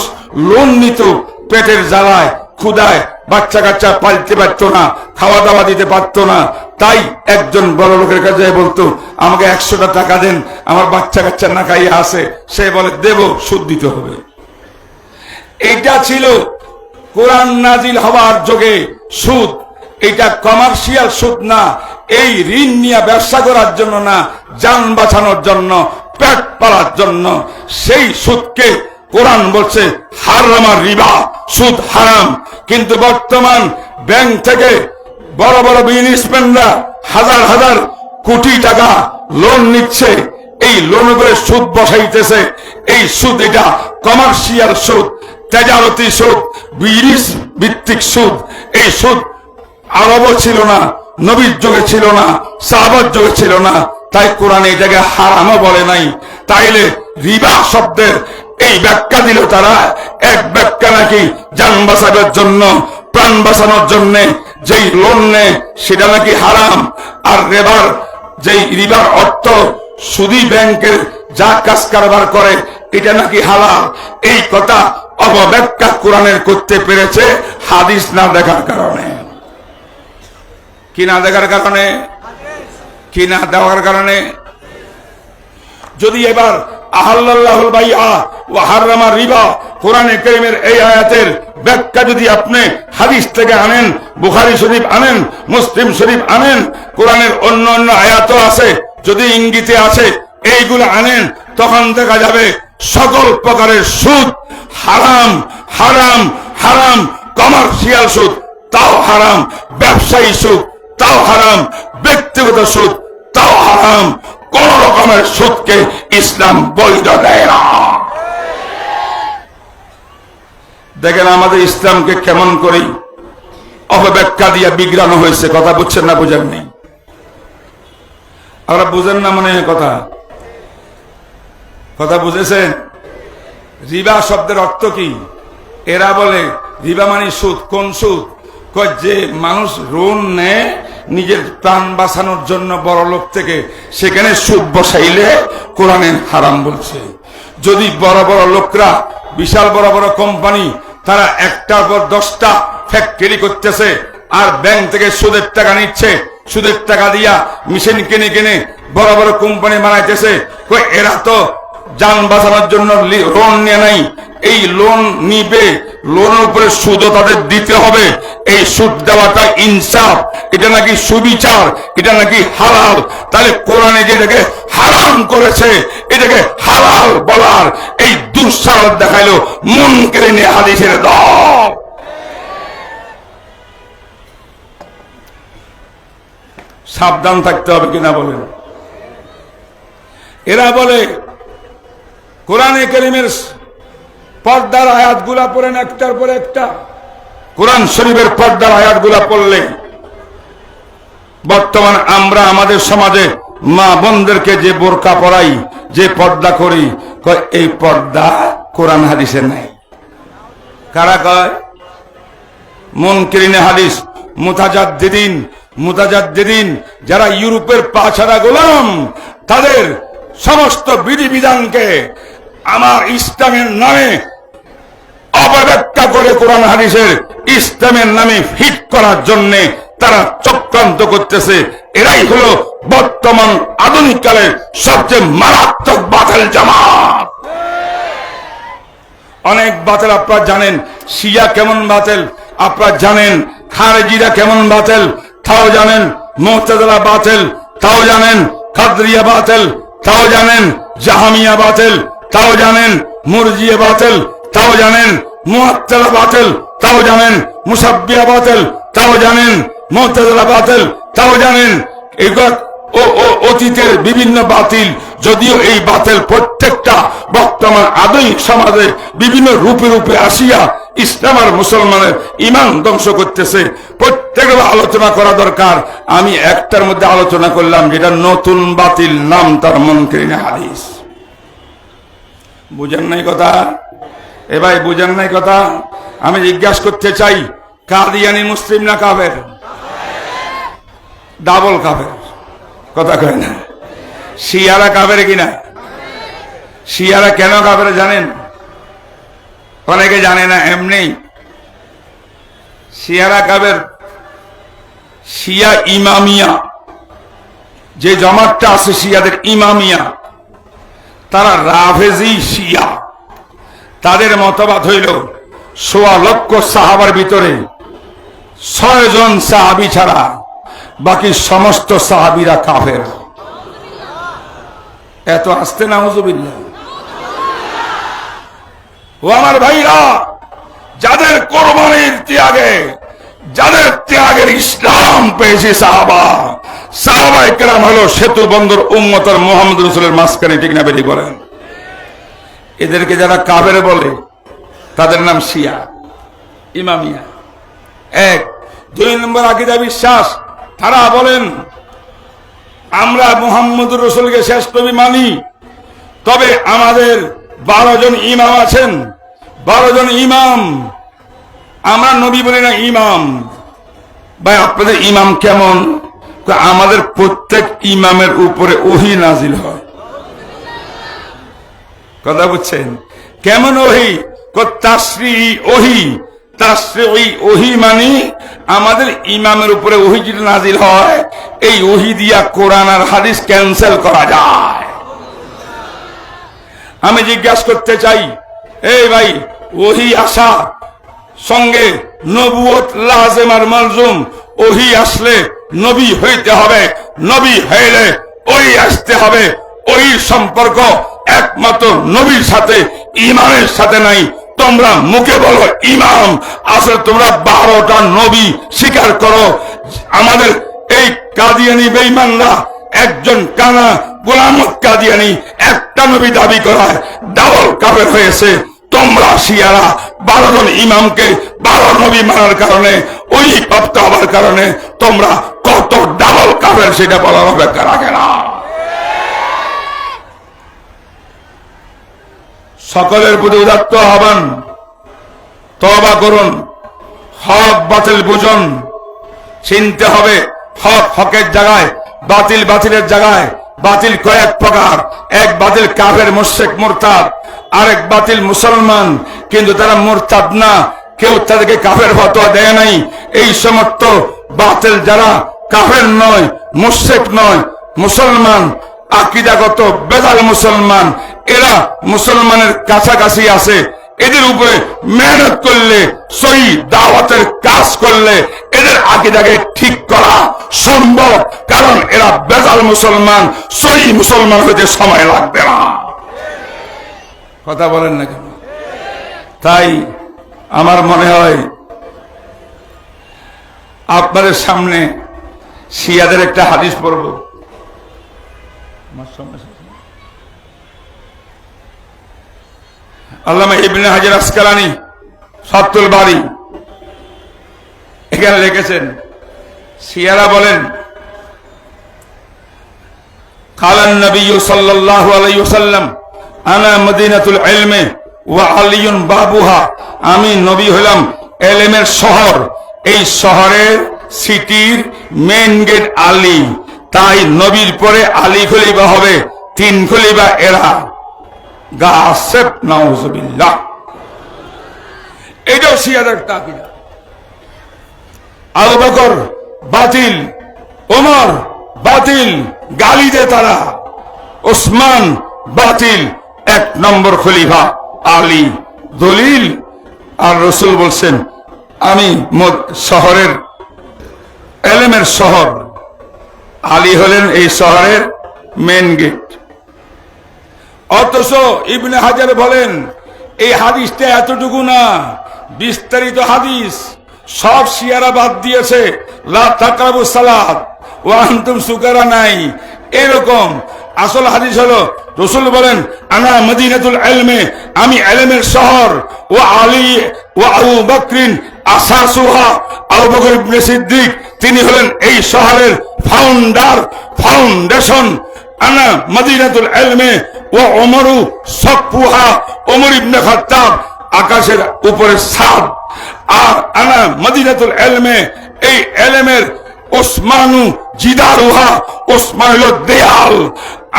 লোন নিত পেটের জ্বালায়, ক্ষুধায়, বাচ্চা কাচ্চা পালতে পারতো না, খাওয়া দাওয়া দিতে পারতো না। তাই একজন বড় লোকের কাছে বলতো আমাকে 100টা টাকা দেন, আমার বাচ্চা কাচ্চা না খাইয়া আছে। সে বলে দেব, সুদ দিতে হবে। এটা ছিল কোরআন নাজিল হওয়ার যুগে সুদ। এটা কমার্শিয়াল সুদ না, এই ঋণ নিয়ে ব্যবসা করার জন্য না, যান বাঁচানোর জন্য, পেট পালার জন্য। সেই সুদকে কোরআন বলছে হারামার রিবা, সুদ হারাম। কিন্তু বর্তমান ব্যাংক থেকে বড় বড় বিজনেসম্যানরা হাজার হাজার কোটি টাকা লোন নিচ্ছে, এই লোন করে সুদ বসাইতেছে। এই সুদ এটা কমার্শিয়াল সুদ, তেজারতি সুদ, বিজনেস ভিত্তিক সুদ। এই সুদ আরবও ছিল না, নবীর যুগে ছিল না, সাহাবার যুগে ছিল না, তাই কোরআন এটাকে হারামও বলে নাই। তাইলে রিবা শব্দের এই ব্যাখ্যা দিল তারা। এক ব্যাখ্যা নাকি জান বাঁচানোর জন্য, প্রাণ বাঁচানোর জন্য যেই লোন নেয় সেটা নাকি হারাম, আর যেই রিবার অর্থ সুদী ব্যাংকের যা কাজ কারবার করে এটা নাকি হালাল। এই কথা অবব্যাখ্যা কোরআনের করতে পেরেছে হাদিস না দেখার কারণে। কি না দেখার কারণে? কি না দেওয়ার কারণে? যদি এবার আহাল্লাল্লাহুল বাইআ ওয়া হারামা রিবা, কোরআনে কারীমের এই আয়াতের ব্যাখ্যা যদি আপনি হাদিস থেকে আনেন, বুখারী শরীফ আনেন, মুসলিম শরীফ আনেন, কোরআনের অন্য অন্য আয়াতও আছে, যদি ইঙ্গিতে আছে এইগুলো আনেন, তখন দেখা যাবে সকল প্রকারের সুদ হারাম, হারাম, হারাম। কমার্শিয়াল সুদ তাও হারাম, ব্যবসায়ী সুদ তাও হারাম, ব্যক্তিগত সুদ তাও হারাম। কোন রকমের সুদকে ইসলাম বৈধ দেয় না। দেখেন আমাদের ইসলামকে কেমন করে অপব্যাখ্যা দিয়ে বিগ্রানো হয়েছে। কথা বুঝছেন না? বুঝেন নেই? আমরা বুঝেন না মনে হয় কথা? কথা বুঝেছেন? রিবা শব্দের অর্থ কি? এরা বলে রিবা মানে সুদ। কোন সুদ? যে মানুষ ঋণ নেয় নিজের প্রাণ বাঁচানোর জন্য বড় লোক থেকে, সেখানে সুদ বসাইলে কোরআনে হারাম বলছে। যদি বড় বড় লোকরা, বিশাল বড় বড় কোম্পানি, তারা একটার পর 10টা ফ্যাক্টরি করতেছে আর ব্যাংক থেকে সুদের টাকা নিচ্ছে, সুদের টাকা দিয়া মেশিন কিনে কিনে বড় বড় কোম্পানি বানাইতেছে, এরা তো যান বাঁচানোর জন্য লোন নিয়ে নাই, এই লোন নিবে, লোনের উপরে সুদও তাদের দিতে হবে। এই সুদ দেওয়াটা ইনসাফ, এটা নাকি সুবিচার, এটা নাকি হালাল। তাহলে কোরআনে যেটাকে হারাম করেছে এটাকে হালাল বলার এই দুঃসাহস দেখাইলো মুনকিরিন হাদিসের দল। সাবধান থাকতে হবে কিনা বলেন? এরা বলে কোরআনে কারীমের পর্দার আয়াতগুলা পড়েন একটার পর একটা। কোরআন শরীফের পর্দার আয়াতগুলা পড়লে বর্তমান আমরা আমাদের সমাজে মা বোনদেরকে যে বোরকা পরাই, যে পর্দা করি, এই পর্দা কোরআন হাদিসে নাই। কারা কয়? মুনকিরিন হাদিস, মুতাজাদ্দিদিন, যারা ইউরোপের পাছাড়া গোলাম, তাদের সমস্ত বিধিবিধানকে আমার ইসলামের নামে অপব্যাখ্যা করে কোরআন হাদিসের ইসলামের নামে ফিট করার জন্য তারা চক্রান্ত করতেছে। এরাই হলো বর্তমান আধুনিক কালের সবচেয়ে মারাত্মক বাতিল জামাত। অনেক বাতিল আপনারা জানেন। শিয়া কেমন বাতিল আপনারা জানেন, খারেজিরা কেমন বাতিল তাও জানেন, মুতাজিলা বাতিল তাও জানেন, কাদরিয়া বাতিল তাও জানেন, জাহামিয়া বাতিল তাও জানেন, মুরজিয়া বাতিল তাও জানেন, মুআত্তালা বাতিল তাও জানেন, মুসাব্বিহা বাতিল তাও জানেন, মুতাজিলা বাতিল তাও জানেন। এগুলো অতীতের বিভিন্ন বাতিল, যদিও এই বাতিল প্রত্যেকটা বর্তমান আধুনিক সমাজে বিভিন্ন রূপে রূপে আসিয়া ইসলাম আর মুসলমানের ঈমান ধ্বংস করতেছে। প্রত্যেকের আলোচনা করা দরকার। আমি একটার মধ্যে আলোচনা করলাম, যেটা নতুন বাতিল, নাম তার মুনকিরিন হাদিস। বুঝেন নাই কথা? এ ভাই বুঝেন নাই কথা? আমি জিজ্ঞাসা করতে চাই, কাদিয়ানি মুসলিম না কাফের? ডাবল কাফের। কথা কয় না? শিয়ারা কাফের কিনা? শিয়ারা কেন কাফের জানেন? অনেকে জানে না, এমনি শিয়ারা কাফের। শিয়া ইমামিয়া, যে জমাতটা আছে শিয়াদের ইমামিয়া, তারা রাফেজি শিয়া। তাদের মতবাদ হইল ১৬ লক্ষ সাহাবার ভিতরে ৬ জন সাহাবী ছাড়া বাকি সমস্ত সাহাবীরা কাফের। এত আসতে নাউজুবিল্লাহ। ও আমার ভাইরা, যাদের কোরবানির ত্যাগে, যাদের ত্যাগের ইসলাম পেয়েছে সাহাবায়ে কেরাম হলো সেতু বন্দর উম্মতের মুহাম্মদ রাসূলের মাঝখানে, ঠিক না বেরি বলেন? এদেরকে যারা কাফের বলে তাদের নাম শিয়া ইমামিয়া। ১ ২ নম্বর আকীদা বিশ্বাস, তারা বলেন আমরা মুহাম্মদুর রাসূলকে শেষ নবী মানি, তবে আমাদের 12 জন ইমাম আছেন, 12 জন ইমাম। আমরা নবী বলি না, ইমাম। ভাই আপনাদের ইমাম কেমন? আমাদের প্রত্যেক ইমামের উপরে ওহী নাজিল হয়। কথা বুঝছেন? কেমন ওহী? তাশরিঈ ওহী। তাশরিঈ ওহী মানে আমাদের ইমামের উপরে ওহী যেটা নাজিল হয়, এই ওহী দিয়া কোরআন আর হাদিস ক্যান্সেল করা যায়। আমি জিজ্ঞাসা করতে চাই, এই ভাই, ওহি আসা সঙ্গে নবুয়ত লাজেম আর মালজুম। ওহি আসলে নবী হইতে হবে, নবী হইলে ওই আসতে হবে। ওই সম্পর্ক একমাত্র নবীর সাথে, ইমানের সাথে নাই। তোমরা মুখে বলো ইমাম, আসলে তোমরা 12টা নবী স্বীকার করো। আমাদের এই কাদিয়ানি বেঈমানরা একজন কানা গোলাম কাদিয়ানি একটা নবী দাবি করায় ডাবল কাফের হয়েছে। তোমরা শিয়ারা 12 জন ইমামকে 12 নবী মানার কারণে, ওই প্রাপ্ত হবার কারণে তোমরা কত ডাবল কাফের সেটা বলার অপেক্ষা রাখে না। সকলের প্রতি উদাত্ত আহ্বান, তওবা করুন, হক বাতিল বুঝুন। চিনতে হবে হক হকের জায়গায়, বাতিল বাতিলের জায়গায়। বাতিল কয়েক প্রকার, এক বাতিল কাফের মুশরিক মুরতাদ, আরেক বাতিল মুসলমান কিন্তু তারা মুরতাদ না, কেউ তাদেরকে কাফের ফতোয়া দেয় নাই। এই সমস্ত বাতিল যারা কাফের নয়, মুশরিক নয়, মুসলমান, আকীদাগত বেদাল মুসলমান, এরা মুসলমানের কাছাকাছি আছে। এদের উপরে মেহনত করলে, সহি দাওয়াতের কাজ করলে এদের আকীদাকে ঠিক করা সম্ভব, কারণ এরা বেদাল মুসলমান, সহি মুসলমান হতে সময় লাগবে না। কথা বলেন না কেন? তাই আমার মনে হয় আপনাদের সামনে শিয়াদের একটা হাদিস পড়ব। আল্লামা ইবনে হাজার আসকালানী ফাতহুল বারী এখানে লিখেছেন, শিয়ারা বলেন, কালান নবী সাল্লাল্লাহু আলাইহি ওয়াসাল্লাম আনা মদিনাতুল ইলমি ওয়া আলিয়ুন বাবুহা। আমি নবী হলাম ইলমের শহর, এই শহরের সিটির মেইন গেট আলী, তাই নবীর পরে আলী খলিফা হবে, 3 খলিফা এরা। গাসেব নাউজুবিল্লাহ। এটাও শিয়াদের আকীদা। আবু বকর বাতিল, ওমর বাতিল, গালি দেয় তারা। ওসমান বাতিল, 1 নম্বর খলিফা আলী। দলিল, আর রাসূল বলছেন আমি শহরের ইলমের শহর, আলী হলেন এই শহরের মেন গেট। অথচ ইবনে হাজার বলেন এই হাদিসটা এতটুকু না, বিস্তারিত হাদিস। সব শিয়ারা বাদ দিয়েছে, লা তাকরাবুস সালাত ওয়া আনতুম সুকারা নাই, এরকম। আসল হাদিস হলো রাসূল বলেন আনা মদিনাতুল ইলমি, আমি ইলমের শহর, ওয়া আলী ওয়া আবু বকরিন আসাসুহা, আবু বকর ইবনে সিদ্দিক তিনি হলেন এই শহরের ফাউন্ডেশন। আনা মদিনাতুল ইলমি ওয়া ওমরু সাকফুহা, ওমর ইবনে খাত্তাব আকাশের উপরে ছাদ। আর আনা মদিনাতুল ইলমি, এই ইলমের ওসমানু জিদারুহা, ওসমান হলো দেয়াল।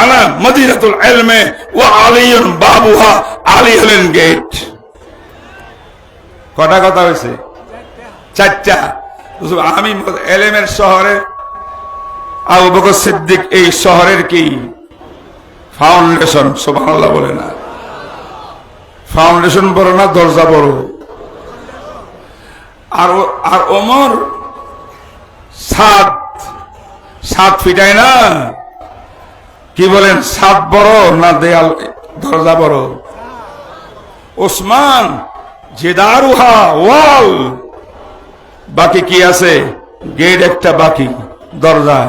আনা মদিনাতুল ইলমি ওয়া আলিয়ুন বাবুহা, আলী হলেন গেট। কটা কথা হয়েছে? 4টা। আমি ইলমের শহরে, আবু বকর সিদ্দিক এই শহরের কি ফাউন্ডেশন। সুবহানাল্লাহ বলে না? ফাউন্ডেশন বড় না দরজা বড়? আর ওমর সাত ফিটায় না, কি বলেন, সাত বড় না দেয়াল দরজা বড়? ওসমান জেদারুহা, ওয়াল। বাকি কি আছে? গেট একটা বাকি, দরজা।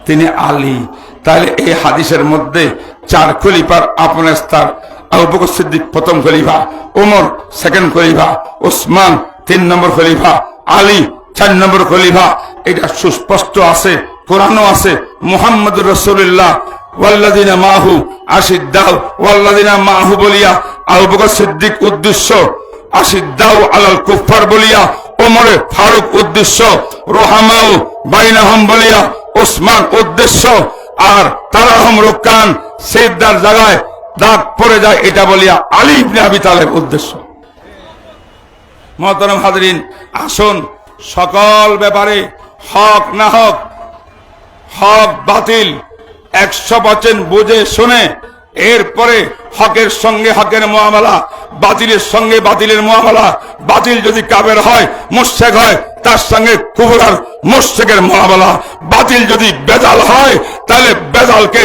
তিনি আলী। তাহলে এই হাদিসের মধ্যে 4 খলিফার আপনার স্থান। আবু বকর সিদ্দিক 1ম খলিফা, ওমর 2nd খলিফা, ওসমান 3 নম্বর খলিফা, আলী 4 নম্বর খলিফা। এটা সুস্পষ্ট আছে, কোরআনও আছে। মুহাম্মদুর রাসূলুল্লাহ ওয়াল্লাযিনা মাহু আশিদ্দাউ ওয়াল্লাযিনা মাহু বলিয়া আবু বকর সিদ্দিক উদ্দেশ্য, আশিদ্দাউ আলাল কুফার বলিয়া ওমরে ফারুক উদ্দেশ্য, রোহামাউ বাইনাহুম বলিয়া ওসমান উদ্দেশ্য, আর তারাহুম রুকান সিজদার জায়গায় দাগ পড়ে যায় এটা বলিয়া আলী ইবনে আবি তালেব উদ্দেশ্য। মুহতারাম হাজরিন, আসুন সকল ব্যাপারে হক না হক, হক বাতিল 100% বুঝে শুনে এরপরে হকের সঙ্গে হকের মুআমালা, বাতিলের সঙ্গে বাতিলের মুআমালা। বাতিল যদি কাফের হয়, মুশরিক হয়, তার সঙ্গে কুফর আর মুশরিকের মুআমালা। বাতিল যদি বেদাল হয়, তাহলে বেদালকে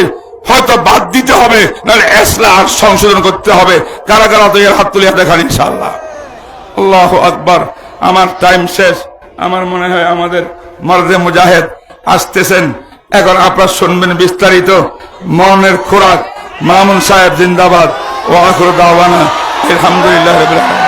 হয়তো বাদ দিতে হবে, নাহলে ইসলাহ আর সংশোধন করতে হবে। কারা কারা তো এর হাত তুলে দেখান ইনশাআল্লাহ। আল্লাহু আকবার। আমার টাইম শেষ। আমার মনে হয় আমাদের মর্দে মুজাহিদ আসতেছেন, এখন আপনারা শুনবেন বিস্তারিত। মনের খোরাক মামুন সাহেব জিন্দাবাদ। ওয়া আখিরু দাওয়ানা আলহামদুলিল্লাহি রাব্বিল আলামিন।